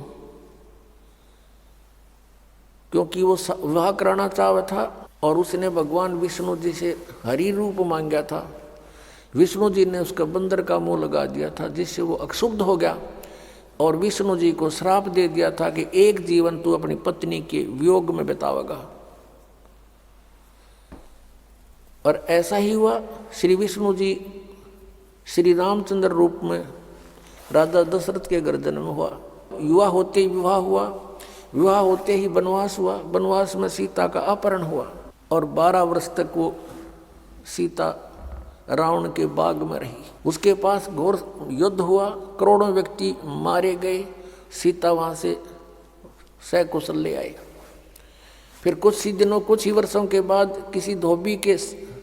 क्योंकि वो विवाह कराना चाहा था और उसने भगवान विष्णु जी से हरि रूप मांगा था। विष्णु जी ने उसका बंदर का मुंह लगा दिया था, जिससे वो अक्षुब्ध हो गया और विष्णु जी को श्राप दे दिया था कि एक जीवन तू अपनी पत्नी के वियोग में बितावेगा। और ऐसा ही हुआ। श्री विष्णु जी श्री रामचंद्र रूप में राजा दशरथ के घर जन्म हुआ। युवा होते ही विवाह हुआ, विवाह होते ही वनवास हुआ, वनवास में सीता का अपहरण हुआ और 12 वर्ष तक वो सीता रावण के बाग में रही। उसके पास घोर युद्ध हुआ, करोड़ों व्यक्ति मारे गए, सीता वहाँ से सकुशल ले आई। फिर कुछ ही दिनों, कुछ ही वर्षों के बाद किसी धोबी के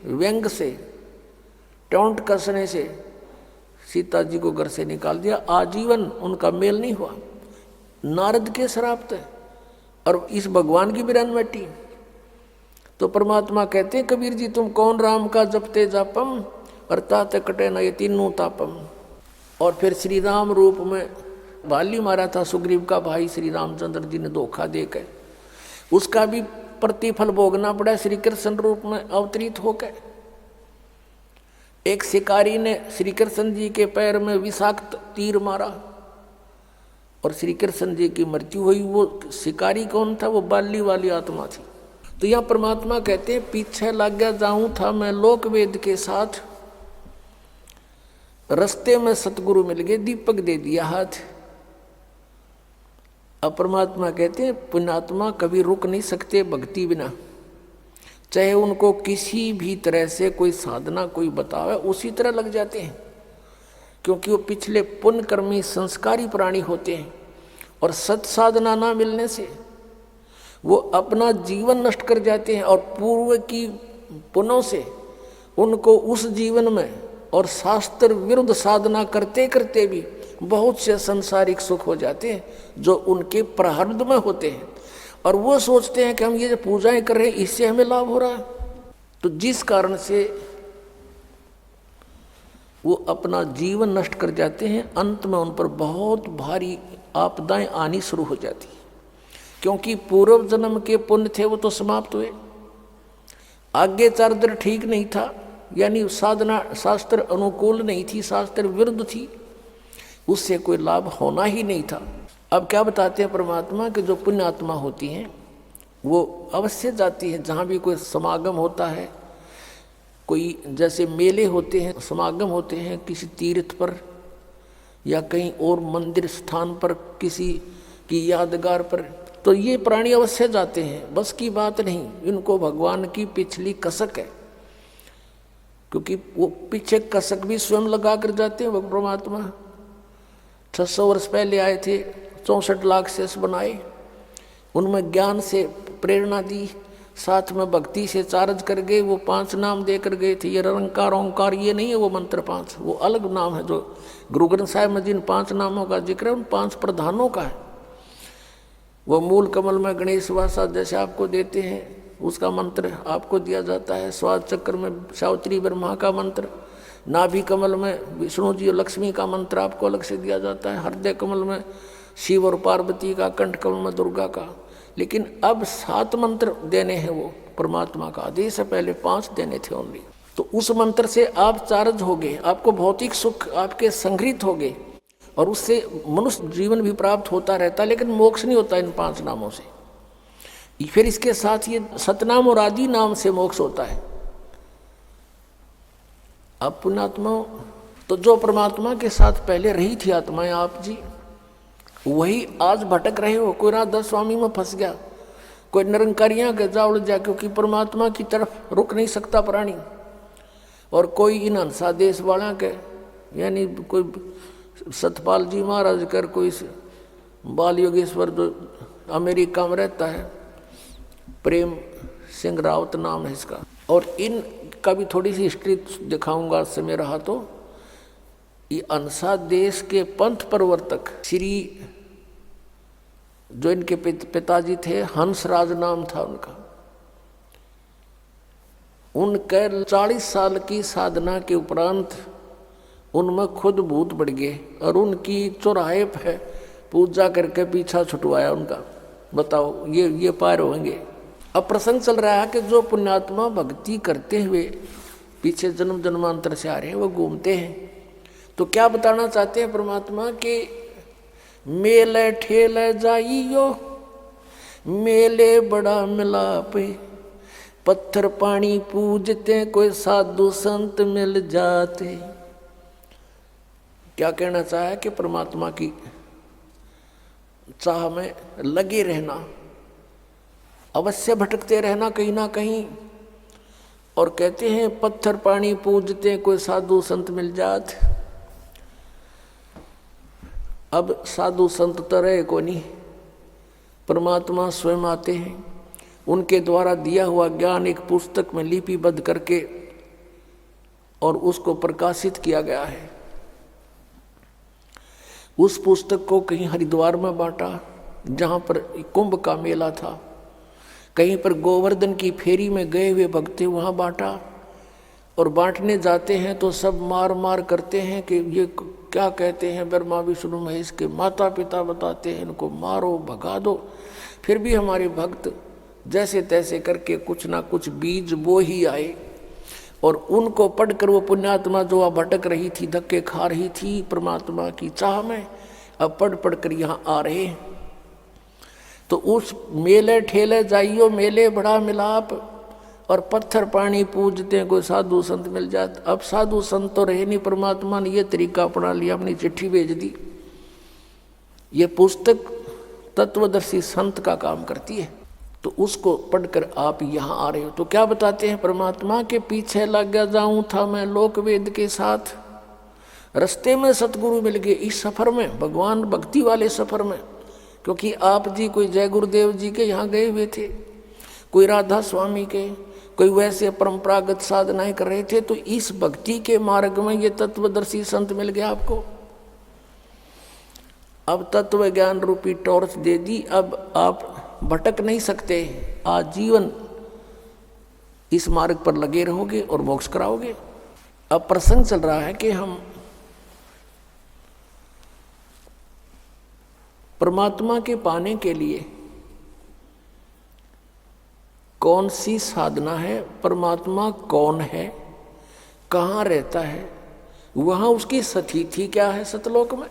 व्यंग से, टोंट कसने से सीता जी को घर से निकाल दिया। आजीवन उनका मेल नहीं हुआ, नारद के श्राप थे और इस भगवान की बिरन बैठी। तो परमात्मा कहते हैं कबीर जी, तुम कौन राम का जपते जापम और तात कटे न ये तीनों तापम। और फिर श्री राम रूप में बाली मारा था सुग्रीव का भाई श्री रामचंद्र जी ने धोखा देकर, उसका भी प्रतिफल भोगना पड़ा श्री कृष्ण रूप में अवतरित होकर। एक शिकारी ने श्री कृष्ण जी के पैर में विषाक्त तीर मारा और श्री कृष्ण जी की मृत्यु हुई। वो शिकारी कौन था? वो बाली वाली आत्मा थी। तो यहाँ परमात्मा कहते हैं पीछे लग गया जाऊं था मैं लोक वेद के साथ, रस्ते में सतगुरु मिल गए, दीपक दे दिया हाथ। अब परमात्मा कहते हैं पुण्यात्मा कभी रुक नहीं सकते भक्ति बिना, चाहे उनको किसी भी तरह से कोई साधना कोई बतावे उसी तरह लग जाते हैं, क्योंकि वो पिछले पुण्य कर्मी संस्कारी प्राणी होते हैं। और सत साधना ना मिलने से वो अपना जीवन नष्ट कर जाते हैं और पूर्व की पुण्यों से उनको उस जीवन में और शास्त्र विरुद्ध साधना करते करते भी बहुत से संसारिक सुख हो जाते हैं जो उनके प्रारब्ध में होते हैं। और वो सोचते हैं कि हम ये जो पूजाएं कर रहे हैं इससे हमें लाभ हो रहा है, तो जिस कारण से वो अपना जीवन नष्ट कर जाते हैं। अंत में उन पर बहुत भारी आपदाएं आनी शुरू हो जाती है, क्योंकि पूर्व जन्म के पुण्य थे वो तो समाप्त हुए, आगे चारित्र ठीक नहीं था, यानी साधना शास्त्र अनुकूल नहीं थी, शास्त्र विरुद्ध थी, उससे कोई लाभ होना ही नहीं था। अब क्या बताते हैं परमात्मा कि जो पुण्य आत्मा होती हैं वो अवश्य जाती है जहाँ भी कोई समागम होता है, कोई जैसे मेले होते हैं, समागम होते हैं किसी तीर्थ पर या कहीं और मंदिर स्थान पर, किसी की यादगार पर, तो ये प्राणी अवश्य जाते हैं, बस की बात नहीं। इनको भगवान की पिछली कसक है, क्योंकि वो पीछे कसक भी स्वयं लगा कर जाते हैं। परमात्मा 600 वर्ष पहले आए थे, 64 लाख शेष बनाए, उनमें ज्ञान से प्रेरणा दी, साथ में भक्ति से चार्ज कर गए। वो 5 नाम दे कर गए थे, ये निरंकार ओंकार ये नहीं है वो मंत्र 5, वो अलग नाम है। जो गुरु ग्रंथ साहिब में जिन 5 नामों का जिक्र है उन 5 प्रधानों का है। वो मूल कमल में गणेश वासा जैसे आपको देते हैं उसका मंत्र आपको दिया जाता है, स्वाद चक्र में सावित्री ब्रह्मा का मंत्र, नाभि कमल में विष्णु जी और लक्ष्मी का मंत्र आपको अलग से दिया जाता है, हृदय कमल में शिव और पार्वती का, कंठ कमल में दुर्गा का। लेकिन अब 7 मंत्र देने हैं, वो परमात्मा का आदेश है, पहले 5 देने थे ओनली। तो उस मंत्र से आप चार्ज होगे, आपको भौतिक सुख आपके संग्रहित होगे और उससे मनुष्य जीवन भी प्राप्त होता रहता, लेकिन मोक्ष नहीं होता इन 5 नामों से। फिर इसके साथ ये सतनाम और आदि नाम से मोक्ष होता है। अब पुण्यात्मा, तो जो परमात्मा के साथ पहले रही थी आत्माएं आप जी, वही आज भटक रहे हो। कोई राधा स्वामी में फंस गया, कोई निरंकारियां के जा उड़ जा, क्योंकि परमात्मा की तरफ रुक नहीं सकता प्राणी। और कोई इन हंसा देश वाला के, यानी कोई सतपाल जी महाराज कर, कोई बाल योगेश्वर जो अमेरिका में रहता है, प्रेम सिंह रावत नाम है इसका। और इन का भी थोड़ी सी हिस्ट्री दिखाऊंगा समय रहा तो। ये अंसा देश के पंथ प्रवर्तक श्री, जो इनके पिताजी थे, हंसराज नाम था उनका। उनके 40 साल की साधना के उपरांत उनमें खुद भूत बढ़ गए और उनकी चौराहे पे पूजा करके पीछा छुटवाया उनका। बताओ ये पार होंगे। अब प्रसंग चल रहा है कि जो पुण्यात्मा भक्ति करते हुए पीछे जन्म जन्मांतर से आ रहे हैं, वो घूमते हैं। तो क्या बताना चाहते हैं परमात्मा के, मेले ठेले जाइयो मेले बड़ा मिलाप, पत्थर पानी पूजते कोई साधु संत मिल जाते। क्या कहना चाहे कि परमात्मा की चाह में लगे रहना, अवश्य भटकते रहना कहीं ना कहीं। और कहते हैं पत्थर पानी पूजते कोई साधु संत मिल जात। अब साधु संत तो रहे को नहीं, परमात्मा स्वयं आते हैं। उनके द्वारा दिया हुआ ज्ञान एक पुस्तक में लिपिबद्ध करके और उसको प्रकाशित किया गया है। उस पुस्तक को कहीं हरिद्वार में बांटा, जहाँ पर कुंभ का मेला था, कहीं पर गोवर्धन की फेरी में गए हुए भक्त वहाँ बांटा। और बांटने जाते हैं तो सब मार मार करते हैं कि ये क्या कहते हैं, ब्रह्मा विष्णु महेश के माता पिता बताते हैं, इनको मारो भगा दो। फिर भी हमारे भक्त जैसे तैसे करके कुछ ना कुछ बीज बो ही आए। और उनको पढ़कर वो पुण्यात्मा जो वहाँ भटक रही थी, धक्के खा रही थी परमात्मा की चाह में, अब पढ़ पढ़ कर यहाँ आ रहे हैं। तो उस मेले ठेले जाइयो मेले बड़ा मिलाप, और पत्थर पानी पूजते कोई साधु संत मिल जाते। अब साधु संत तो रहे नहीं, परमात्मा ने ये तरीका अपना लिया, अपनी चिट्ठी भेज दी। ये पुस्तक तत्वदर्शी संत का काम करती है। तो उसको पढ़कर आप यहाँ आ रहे हो। तो क्या बताते हैं परमात्मा के पीछे लग गया जाऊं था मैं लोक वेद के साथ, रास्ते में सतगुरु मिल गए इस सफर में, भगवान भक्ति वाले सफर में। क्योंकि आप जी कोई जय गुरुदेव जी के यहाँ गए हुए थे, कोई राधा स्वामी के, कोई वैसे परंपरागत साधनाएं कर रहे थे। तो इस भक्ति के मार्ग में ये तत्वदर्शी संत मिल गया आपको। अब तत्व ज्ञान रूपी टॉर्च दे दी, अब आप भटक नहीं सकते, आजीवन इस मार्ग पर लगे रहोगे और मोक्ष कराओगे। अब प्रसंग चल रहा है कि हम परमात्मा के पाने के लिए कौन सी साधना है, परमात्मा कौन है, कहाँ रहता है, वहाँ उसकी स्थिति क्या है सतलोक में।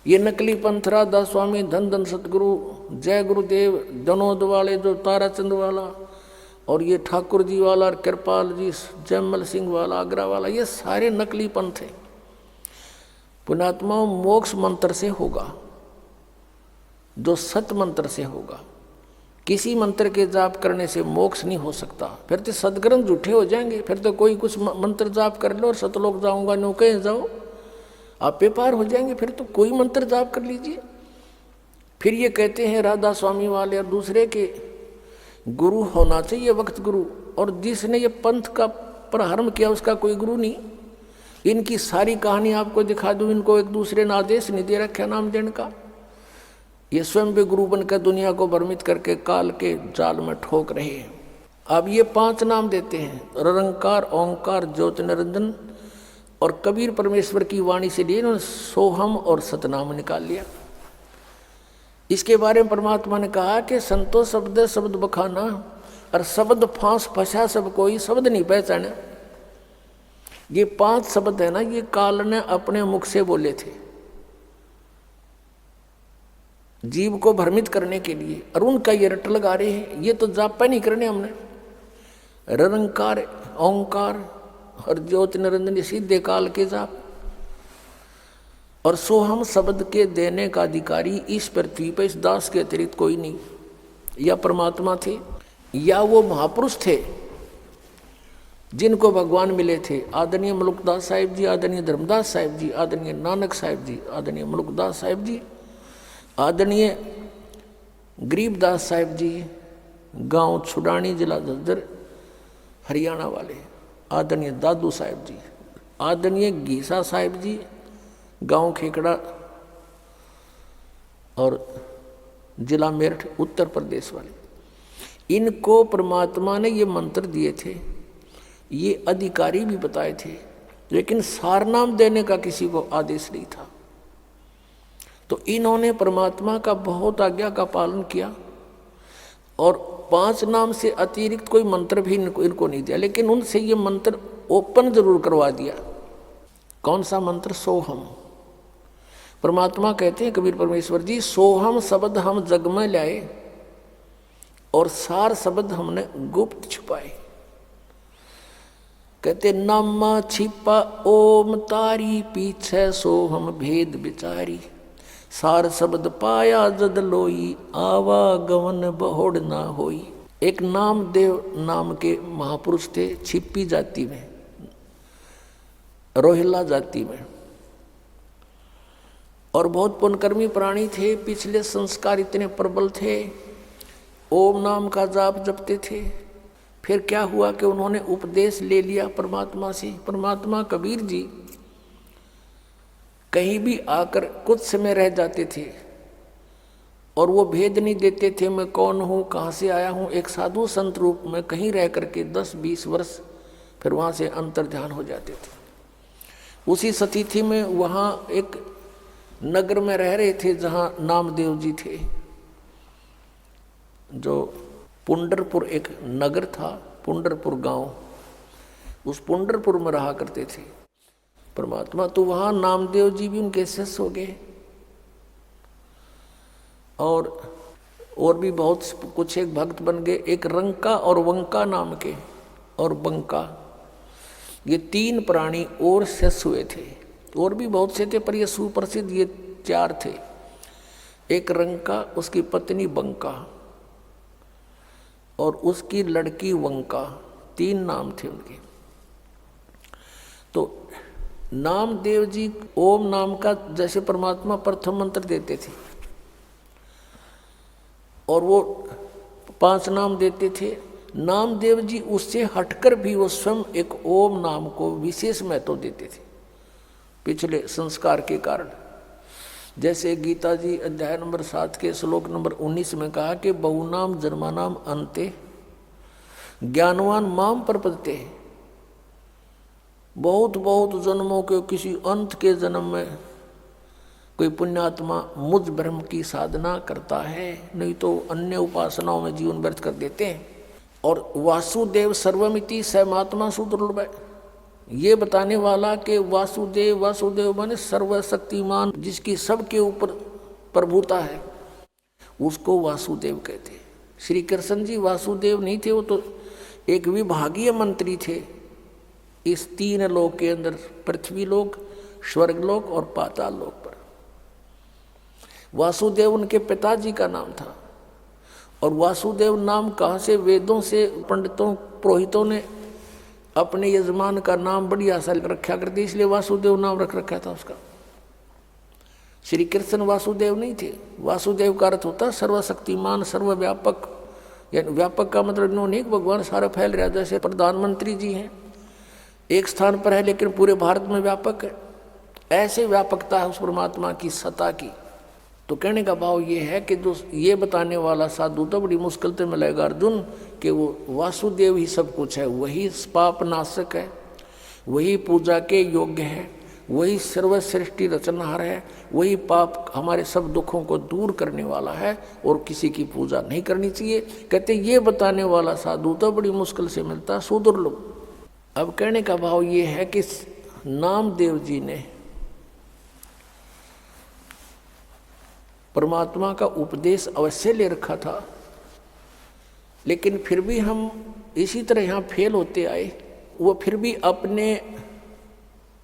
ये नकली पंथ राधा स्वामी, धन धन सतगुरु, जय गुरुदेव, जनोद वाले जो ताराचंद वाला, और ये ठाकुर जी वाला, कृपाल जी, जयमल सिंह वाला, आगरा वाला, ये सारे नकली पंथ हैं। पुण्यात्मा मोक्ष मंत्र से होगा, जो सत मंत्र से होगा। किसी मंत्र के जाप करने से मोक्ष नहीं हो सकता, फिर तो सदग्रंथ झूठे हो जाएंगे। फिर तो कोई कुछ मंत्र जाप कर लो और सतलोक जाऊंगा, नो कहीं जाओ, आप बेपार हो जाएंगे। फिर तो कोई मंत्र जाप कर लीजिए। फिर ये कहते हैं राधा स्वामी वाले और दूसरे के गुरु होना चाहिए, वक्त गुरु, और जिसने ये पंथ का प्रारंभ किया उसका कोई गुरु नहीं। इनकी सारी कहानी आपको दिखा दूं, इनको एक दूसरे ने आदेश नहीं दे रखा नाम देने का। ये स्वयं भी गुरु बनकर दुनिया को भ्रमित करके काल के जाल में ठोक रहे हैं। अब ये 5 नाम देते हैं, निरंकार, ओंकार, ज्योति निरंजन, और कबीर परमेश्वर की वाणी से लिए इन्होंने सोहम और सतनाम निकाल लिया। इसके बारे में परमात्मा ने कहा कि संतो शब्द शब्द बखाना, और शब्द फांस फंसा सब कोई शब्द नहीं पहचाना। ये 5 शब्द है ना, ये काल ने अपने मुख से बोले थे जीव को भ्रमित करने के लिए, और उनका ये रट लगा रहे हैं। ये तो जाप नहीं करने हमने, रंकार ओंकार और ज्योति निरंजन सीधे काल के जाप। और सोहम शब्द के देने का अधिकारी इस पृथ्वी पर इस दास के अतिरिक्त कोई नहीं। या परमात्मा थे या वो महापुरुष थे जिनको भगवान मिले थे। आदरणीय मलुकदास साहिब जी, आदरणीय धर्मदास साहिब जी, आदरणीय नानक साहिब जी, आदरणीय मलुकदास साहिब जी, आदरणीय गरीबदास साहिब जी, गांव छुडानी, जिला झज्जर, हरियाणा वाले, आदरणीय दादू साहिब जी, आदरणीय गीसा साहिब जी, गांव खेकड़ा और जिला मेरठ, उत्तर प्रदेश वाले। इनको परमात्मा ने ये मंत्र दिए थे, ये अधिकारी भी बताए थे, लेकिन सारनाम देने का किसी को आदेश नहीं था। तो इन्होंने परमात्मा का बहुत आज्ञा का पालन किया और 5 नाम से अतिरिक्त कोई मंत्र भी इनको नहीं दिया, लेकिन उनसे ये मंत्र ओपन जरूर करवा दिया। कौन सा मंत्र? सोहम। परमात्मा कहते हैं कबीर परमेश्वर जी, सोहम शब्द हम जग में लाए और सार शब्द हमने गुप्त छुपाए। कहते नामा छिपा ओम तारी, पीछे सोहम भेद बिचारी, सार शब्द पाया जद लोई, आवागमन बहुड़ ना होई। एक नामदेव नाम के महापुरुष थे, छिपी जाति में, रोहिला जाति में, और बहुत पुण्यकर्मी प्राणी थे। पिछले संस्कार इतने प्रबल थे, ओम नाम का जाप जपते थे। फिर क्या हुआ कि उन्होंने उपदेश ले लिया परमात्मा से। परमात्मा कबीर जी कहीं भी आकर कुछ समय रह जाते थे और वो भेद नहीं देते थे मैं कौन हूँ, कहाँ से आया हूँ। एक साधु संत रूप में कहीं रह करके 10-20 वर्ष फिर वहाँ से अंतर ध्यान हो जाते थे। उसी स्थिति में वहाँ एक नगर में रह रहे थे जहाँ नामदेव जी थे, जो पुंडरपुर एक नगर था, पुंडरपुर गांव, उस पुंडरपुर में रहा करते थे परमात्मा। तो वहाँ नामदेव जी भी उनके शिष्य हो गए और भी बहुत कुछ एक भक्त बन गए। एक रंका और वंका नाम के और बंका, ये 3 प्राणी और शिष्य हुए थे। और भी बहुत से थे पर ये सुप्रसिद्ध ये 4 थे। एक रंका, उसकी पत्नी बंका और उसकी लड़की वंका, 3 नाम थे उनके। तो नामदेव जी ओम नाम का जैसे परमात्मा प्रथम मंत्र देते थे और वो 5 नाम देते थे। नामदेव जी उससे हटकर भी वो स्वयं एक ओम नाम को विशेष महत्व देते थे पिछले संस्कार के कारण। जैसे गीता जी अध्याय नंबर 7 के श्लोक नंबर 19 में कहा कि बहुनाम जन्मानाम अंते ज्ञानवान माम प्रपद्यते। बहुत बहुत जन्मों के किसी अंत के जन्म में कोई पुण्यात्मा मुझ ब्रह्म की साधना करता है, नहीं तो अन्य उपासनाओं में जीवन व्यर्थ कर देते हैं। और वासुदेव सर्वमिति सर्वात्मा सुदुर्लभ, ये बताने वाला कि वासुदेव, वासुदेव माने सर्वशक्तिमान, जिसकी सबके ऊपर प्रभुता है, उसको वासुदेव कहते। श्री कृष्ण जी वासुदेव नहीं थे, वो तो एक विभागीय मंत्री थे इस 3 लोक के अंदर, पृथ्वी लोक, स्वर्ग लोक और पाताल लोक पर। वासुदेव उनके पिताजी का नाम था। और वासुदेव नाम कहाँ से? वेदों से पंडितों पुरोहितों ने अपने यजमान का नाम बड़ी आशा रखा करती, इसलिए वासुदेव नाम रख रखा था उसका। श्री कृष्ण वासुदेव नहीं थे। वासुदेव का अर्थ होता सर्वशक्तिमान, सर्वव्यापक। यानी व्यापक का मतलब इन्होंने एक भगवान सारा फैल रहा। जैसे प्रधानमंत्री जी हैं, एक स्थान पर है लेकिन पूरे भारत में व्यापक है, ऐसे व्यापकता है उस परमात्मा की सत्ता की। तो कहने का भाव ये है कि जो ये बताने वाला साधु तो बड़ी मुश्किल से मिलेगा अर्जुन कि वो वासुदेव ही सब कुछ है, वही पाप नाशक है, वही पूजा के योग्य है, वही सर्वश्रेष्ठी रचनहार है, वही पाप हमारे सब दुखों को दूर करने वाला है और किसी की पूजा नहीं करनी चाहिए। कहते ये बताने वाला साधु तो बड़ी मुश्किल से मिलता, सुदुर्लभ। अब कहने का भाव ये है कि नामदेव जी ने परमात्मा का उपदेश अवश्य ले रखा था, लेकिन फिर भी हम इसी तरह यहाँ फेल होते आए। वो फिर भी अपने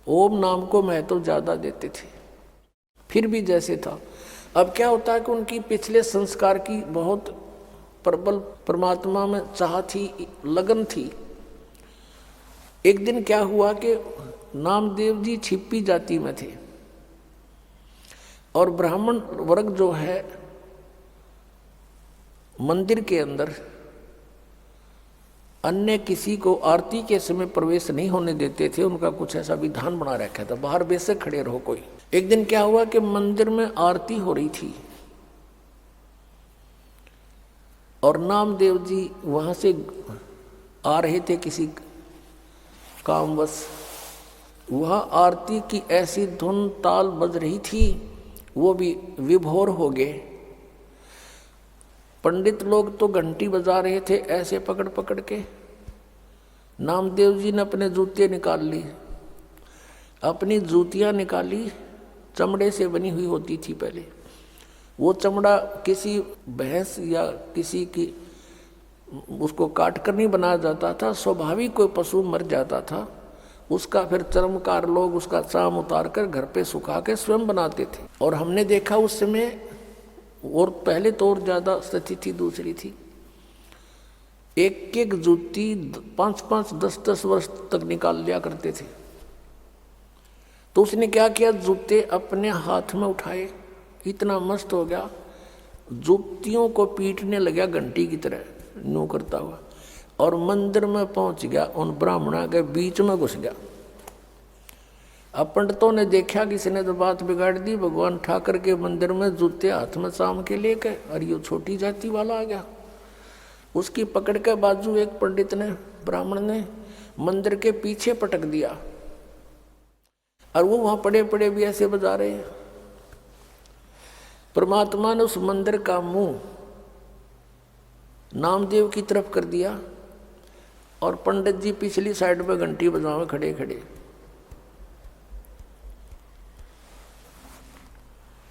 ओम नाम को महत्व ज़्यादा देते थे, फिर भी जैसे था। अब क्या होता है कि उनकी पिछले संस्कार की बहुत प्रबल परमात्मा में चाह थी, लगन थी। एक दिन क्या हुआ कि नामदेव जी छिपी जाति में थे और ब्राह्मण वर्ग जो है मंदिर के अंदर अन्य किसी को आरती के समय प्रवेश नहीं होने देते थे। उनका कुछ ऐसा विधान बना रखा था, बाहर बेशक खड़े रहो कोई। एक दिन क्या हुआ कि मंदिर में आरती हो रही थी और नामदेव जी वहां से आ रहे थे किसी कामवश। वह आरती की ऐसी धुन ताल बज रही थी, वो भी विभोर हो गए। पंडित लोग तो घंटी बजा रहे थे ऐसे पकड़ पकड़ के। नामदेव जी ने अपने जूते निकाल ली, अपनी जूतियां निकाली, चमड़े से बनी हुई होती थी पहले। वो चमड़ा किसी भैंस या किसी की उसको काट कर नहीं बनाया जाता था, स्वाभाविक कोई पशु मर जाता था उसका फिर चर्मकार लोग उसका चाम उतार कर घर पे सुखा के स्वयं बनाते थे। और हमने देखा उस समय, और पहले तो और ज़्यादा स्थिति थी दूसरी थी, एक एक जूती 5-5, 10-10 वर्ष तक निकाल लिया करते थे। तो उसने क्या किया, जूते अपने हाथ में उठाए, इतना मस्त हो गया, जूतियों को पीटने लगा घंटी की तरह नो करता हुआ, और मंदिर में पहुंच गया, उन ब्राह्मणों के बीच में घुस गया। अब पंडितों ने देखा किसी ने तो बात बिगाड़ दी, भगवान ठाकर के मंदिर में जूते हाथ में शाम के लेके, और ये छोटी जाति वाला आ गया। उसकी पकड़ के बाजू एक पंडित ने, ब्राह्मण ने मंदिर के पीछे पटक दिया, और वो वहां पड़े पड़े भी ऐसे बजा रहे हैं। परमात्मा ने उस मंदिर का मुंह नामदेव की तरफ कर दिया, और पंडित जी पिछली साइड में घंटी बजावे खड़े खड़े।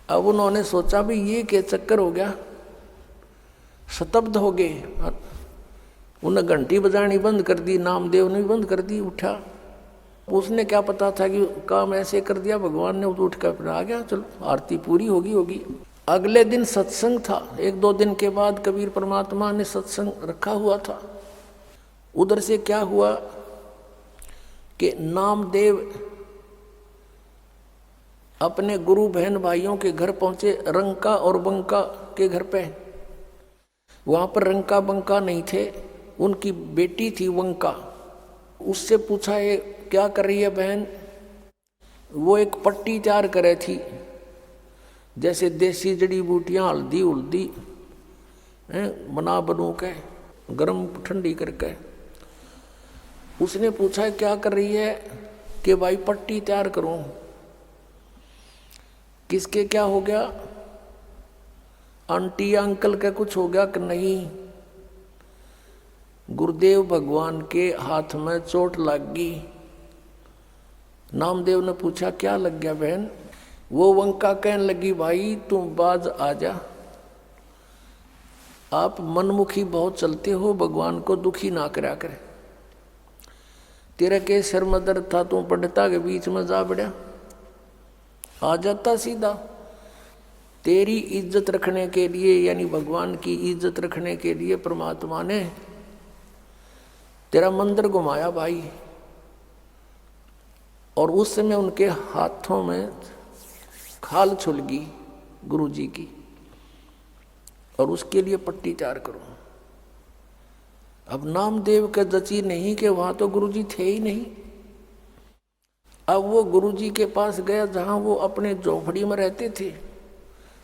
अब उन्होंने सोचा भी ये क्या चक्कर हो गया, स्तब्ध हो गए। उन्हें घंटी बजानी बंद कर दी, नामदेव ने भी बंद कर दी। उठा, उसने क्या पता था कि काम ऐसे कर दिया, भगवान ने उठ कर आ गया, चलो आरती पूरी होगी। अगले दिन सत्संग था, 1-2 दिन के बाद कबीर परमात्मा ने सत्संग रखा हुआ था। उधर से क्या हुआ कि नामदेव अपने गुरु बहन भाइयों के घर पहुंचे, रंका और बंका के घर पे। वहां पर रंका बंका नहीं थे, उनकी बेटी थी वंका। उससे पूछा, ये क्या कर रही है बहन? वो एक पट्टी तैयार करे थी, जैसे देसी जड़ी बूटियां हल्दी उल्दी बना बनू के गर्म ठंडी करके। उसने पूछा क्या कर रही है? कि भाई पट्टी तैयार करूं। किसके क्या हो गया? आंटी अंकल का कुछ हो गया कि नहीं? गुरुदेव भगवान के हाथ में चोट लग गई। नामदेव ने पूछा क्या लग गया बहन? वो वंका कहने लगी, भाई तुम बाज आ जा, आप मनमुखी बहुत चलते हो, भगवान को दुखी ना करा करे। तेरा के सर में दर्द था, तू पंडिता के बीच में जा बढ़िया, आ जाता सीधा। तेरी इज्जत रखने के लिए, यानी भगवान की इज्जत रखने के लिए परमात्मा ने तेरा मंदिर घुमाया भाई। और उस समय उनके हाथों में खाल छुल गई गुरु जी की, और उसके लिए पट्टी तैयार करो। अब नामदेव के जची नहीं कि वहां तो गुरु जी थे ही नहीं। अब वो गुरु जी के पास गया जहां वो अपने झोपड़ी में रहते थे।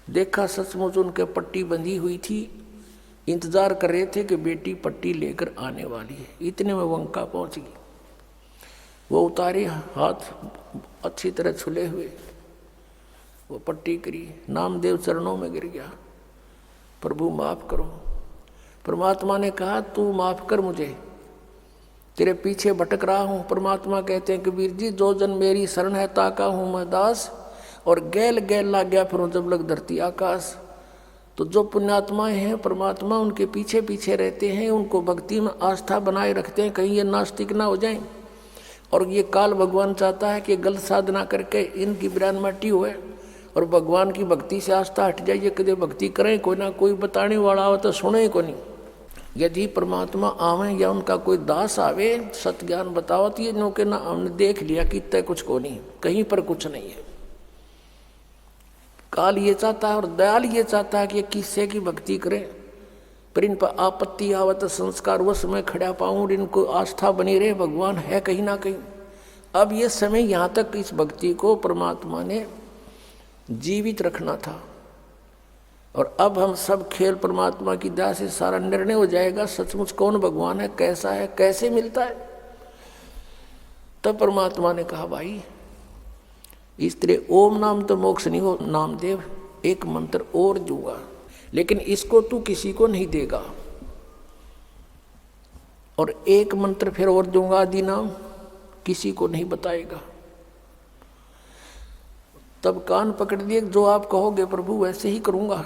देखा सचमुच उनके पट्टी बंधी हुई थी, इंतजार कर रहे थे कि बेटी पट्टी लेकर आने वाली है। इतने में वंका पहुंच गई। वो उतारे हाथ अच्छी तरह छुले हुए, वो पट्टी करी, नामदेव चरणों में गिर गया, प्रभु माफ करो। परमात्मा ने कहा तू माफ कर मुझे, तेरे पीछे भटक रहा हूँ। परमात्मा कहते हैं कबीर जी, जो जन मेरी शरण है ताका हूँ मैं दास, और गैल गैल ला गया फिर जब लग धरती आकाश। तो जो पुण्यात्माएं हैं परमात्मा उनके पीछे पीछे रहते हैं, उनको भक्ति में आस्था बनाए रखते हैं, कहीं ये नास्तिक ना हो जाएं। और ये काल भगवान चाहता है कि गलत साधना करके इनकी ब्रान माटी हुए और भगवान की भक्ति से आस्था हट जाइए। कदे भक्ति करें, कोई ना कोई बताने वाला हो तो सुने को नहीं। यदि परमात्मा आवे या उनका कोई दास आवे सत ज्ञान बताओ, तो ये नो के ना हमने देख लिया कि इतना कुछ को नहीं, कहीं पर कुछ नहीं है। काल ये चाहता है और दयाल ये चाहता है कि ये किससे की भक्ति करें, पर इन पर आपत्ति आवत संस्कार वो समय खड़ा पाऊँ, इनको आस्था बनी रहे भगवान है कहीं ना कहीं। अब ये समय यहाँ तक इस भक्ति को परमात्मा ने जीवित रखना था, और अब हम सब खेल परमात्मा की दया से सारा निर्णय हो जाएगा सचमुच कौन भगवान है, कैसा है, कैसे मिलता है। तब परमात्मा ने कहा भाई इस तरह ओम नाम तो मोक्ष नहीं हो नामदेव, एक मंत्र और दूंगा, लेकिन इसको तू किसी को नहीं देगा, और एक मंत्र फिर और दूंगा आदि नाम, किसी को नहीं बताएगा। तब कान पकड़ लिए, जो आप कहोगे प्रभु वैसे ही करूंगा।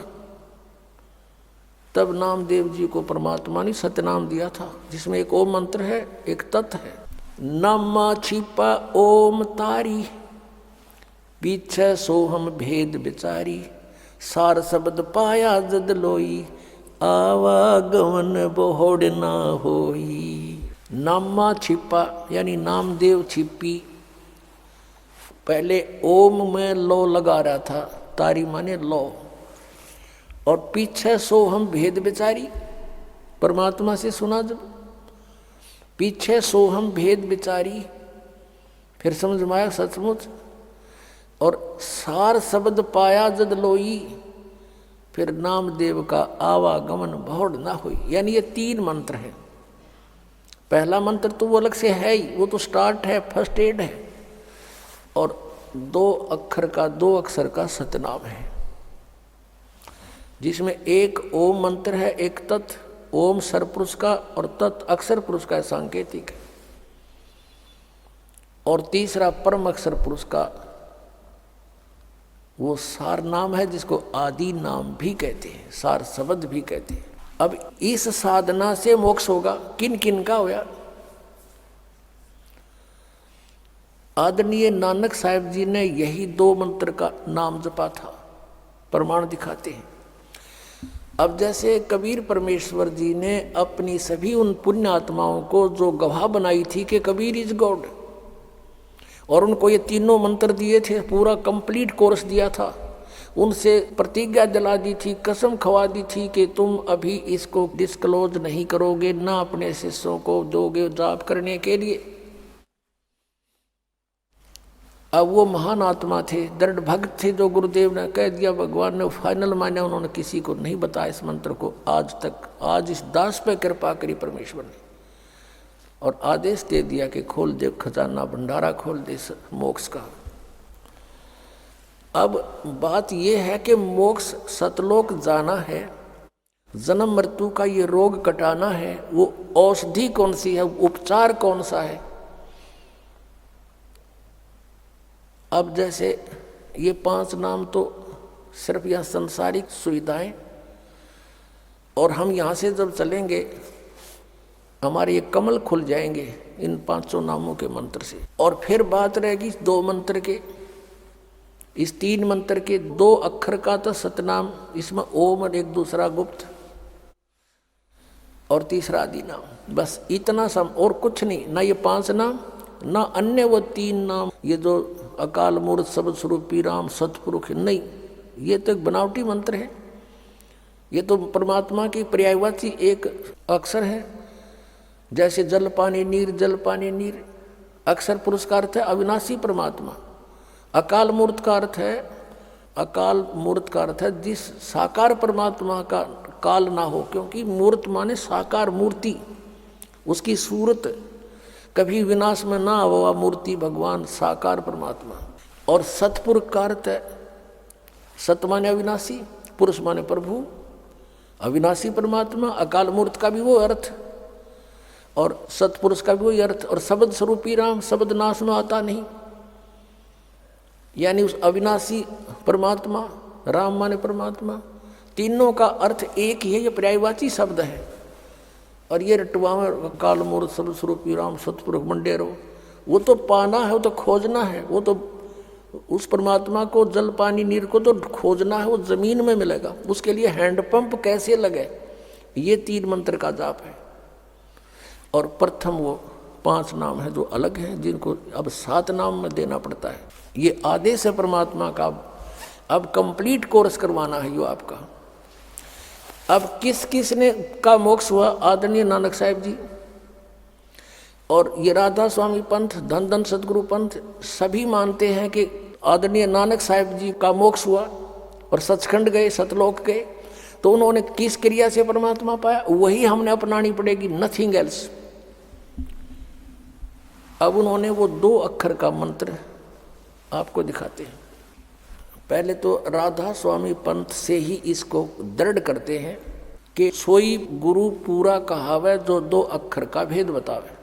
तब नामदेव जी को परमात्मा ने सतनाम दिया था, जिसमें एक ओम मंत्र है, एक तत् है। नामा छिपा ओम तारी, पीछे सोहम भेद बिचारी, सार शब्द पाया जद लोई, आवागमन बोहड़ ना होई। नामा छिपा यानी नामदेव छिपी, पहले ओम में लो लगा रहा था, तारी माने लो, और पीछे सो हम भेद बिचारी, परमात्मा से सुना जब पीछे सो हम भेद बिचारी, फिर समझ में आया सचमुच, और सार शब्द पाया जद लोई, फिर नामदेव का आवागमन भौड़ ना हुई। यानी ये 3 मंत्र हैं। पहला मंत्र तो वो अलग से है ही, वो तो स्टार्ट है, फर्स्ट एड है, और 2 अक्षर का सतनाम है, जिसमें एक ओम मंत्र है, एक तत् ओम सरपुरुष का और तत् अक्षर पुरुष का सांकेतिक है, और तीसरा परम अक्षर पुरुष का वो सार नाम है, जिसको आदि नाम भी कहते हैं, सार शब्द भी कहते हैं। अब इस साधना से मोक्ष होगा, किन किन का होया। आदरणीय नानक साहिब जी ने यही 2 मंत्र का नाम जपा था, प्रमाण दिखाते हैं। अब जैसे कबीर परमेश्वर जी ने अपनी सभी उन पुण्य आत्माओं को जो गवाह बनाई थी कि कबीर इज गॉड, और उनको ये 3 मंत्र दिए थे, पूरा कंप्लीट कोर्स दिया था, उनसे प्रतिज्ञा दिला दी थी, कसम खवा दी थी कि तुम अभी इसको डिस्क्लोज नहीं करोगे, ना अपने शिष्यों को दोगे जाप करने के लिए। अब वो महान आत्मा थे, दृढ़ भक्त थे, जो गुरुदेव ने कह दिया, भगवान ने फाइनल माना, उन्होंने किसी को नहीं बताया इस मंत्र को आज तक। आज इस दास पे कृपा करी परमेश्वर ने, और आदेश दे दिया कि खोल दे खजाना, भंडारा खोल दे मोक्ष का। अब बात यह है कि मोक्ष सतलोक जाना है, जन्म मृत्यु का ये रोग कटाना है, वो औषधि कौन सी है, उपचार कौन सा है। अब जैसे ये 5 नाम तो सिर्फ यह संसारिक सुविधाएं, और हम यहाँ से जब चलेंगे हमारे ये कमल खुल जाएंगे इन 500 नामों के मंत्र से। और फिर बात रहेगी 2 मंत्र के, इस 3 मंत्र के 2 अक्षर का तो सतनाम, इसमें ओम और एक दूसरा गुप्त और तीसरा आदि नाम, बस इतना सम और कुछ नहीं। ना ये 5 नाम, ना अन्य वो 3 नाम, ये जो अकाल मूर्त शब्द स्वरूपी राम सतपुरुष, नहीं, ये तो एक बनावटी मंत्र है। ये तो परमात्मा की पर्यायवाची एक अक्षर है, जैसे जल पानी नीर, जल पानी नीर। अक्षर पुरुष का अर्थ है अविनाशी परमात्मा, अकाल मूर्त का अर्थ है, अकाल मूर्त का अर्थ है जिस साकार परमात्मा का काल ना हो, क्योंकि मूर्त माने साकार मूर्ति, उसकी सूरत कभी विनाश में ना हुआ मूर्ति भगवान साकार परमात्मा। और सतपुरुष का अर्थ है, सत माने अविनाशी, पुरुष माने प्रभु, अविनाशी परमात्मा, अकाल मूर्त का भी वो अर्थ। और सतपुरुष का भी वही अर्थ। और शब्द स्वरूपी राम, शब्द नाश में आता नहीं, यानी उस अविनाशी परमात्मा, राम माने परमात्मा, तीनों का अर्थ एक ही है। ये पर्यायवाची शब्द है। और ये रटवा में काल मूर्त शब्द स्वरूपी राम सतपुरुष मंडेरो, वो तो पाना है, वो तो खोजना है, वो तो उस परमात्मा को जल पानी नीर को तो खोजना है, वो जमीन में मिलेगा। उसके लिए हैंडपंप कैसे लगे, ये 3 मंत्र का जाप है। और प्रथम वो 5 नाम है जो अलग हैं, जिनको अब 7 नाम में देना पड़ता है। ये आदेश है परमात्मा का। अब कंप्लीट कोर्स करवाना है यो आपका। अब किस किस ने का मोक्ष हुआ? आदरणीय नानक साहिब जी और ये राधा स्वामी पंथ, धन धन सदगुरु पंथ सभी मानते हैं कि आदरणीय नानक साहिब जी का मोक्ष हुआ और सचखंड गए, सतलोक गए। तो उन्होंने किस क्रिया से परमात्मा पाया, वही हमने अपनानी पड़ेगी, नथिंग एल्स। अब उन्होंने वो 2 अक्षर का मंत्र आपको दिखाते हैं। पहले तो राधा स्वामी पंथ से ही इसको दृढ़ करते हैं कि सोई गुरु पूरा कहावे जो 2 अक्षर का भेद बतावे।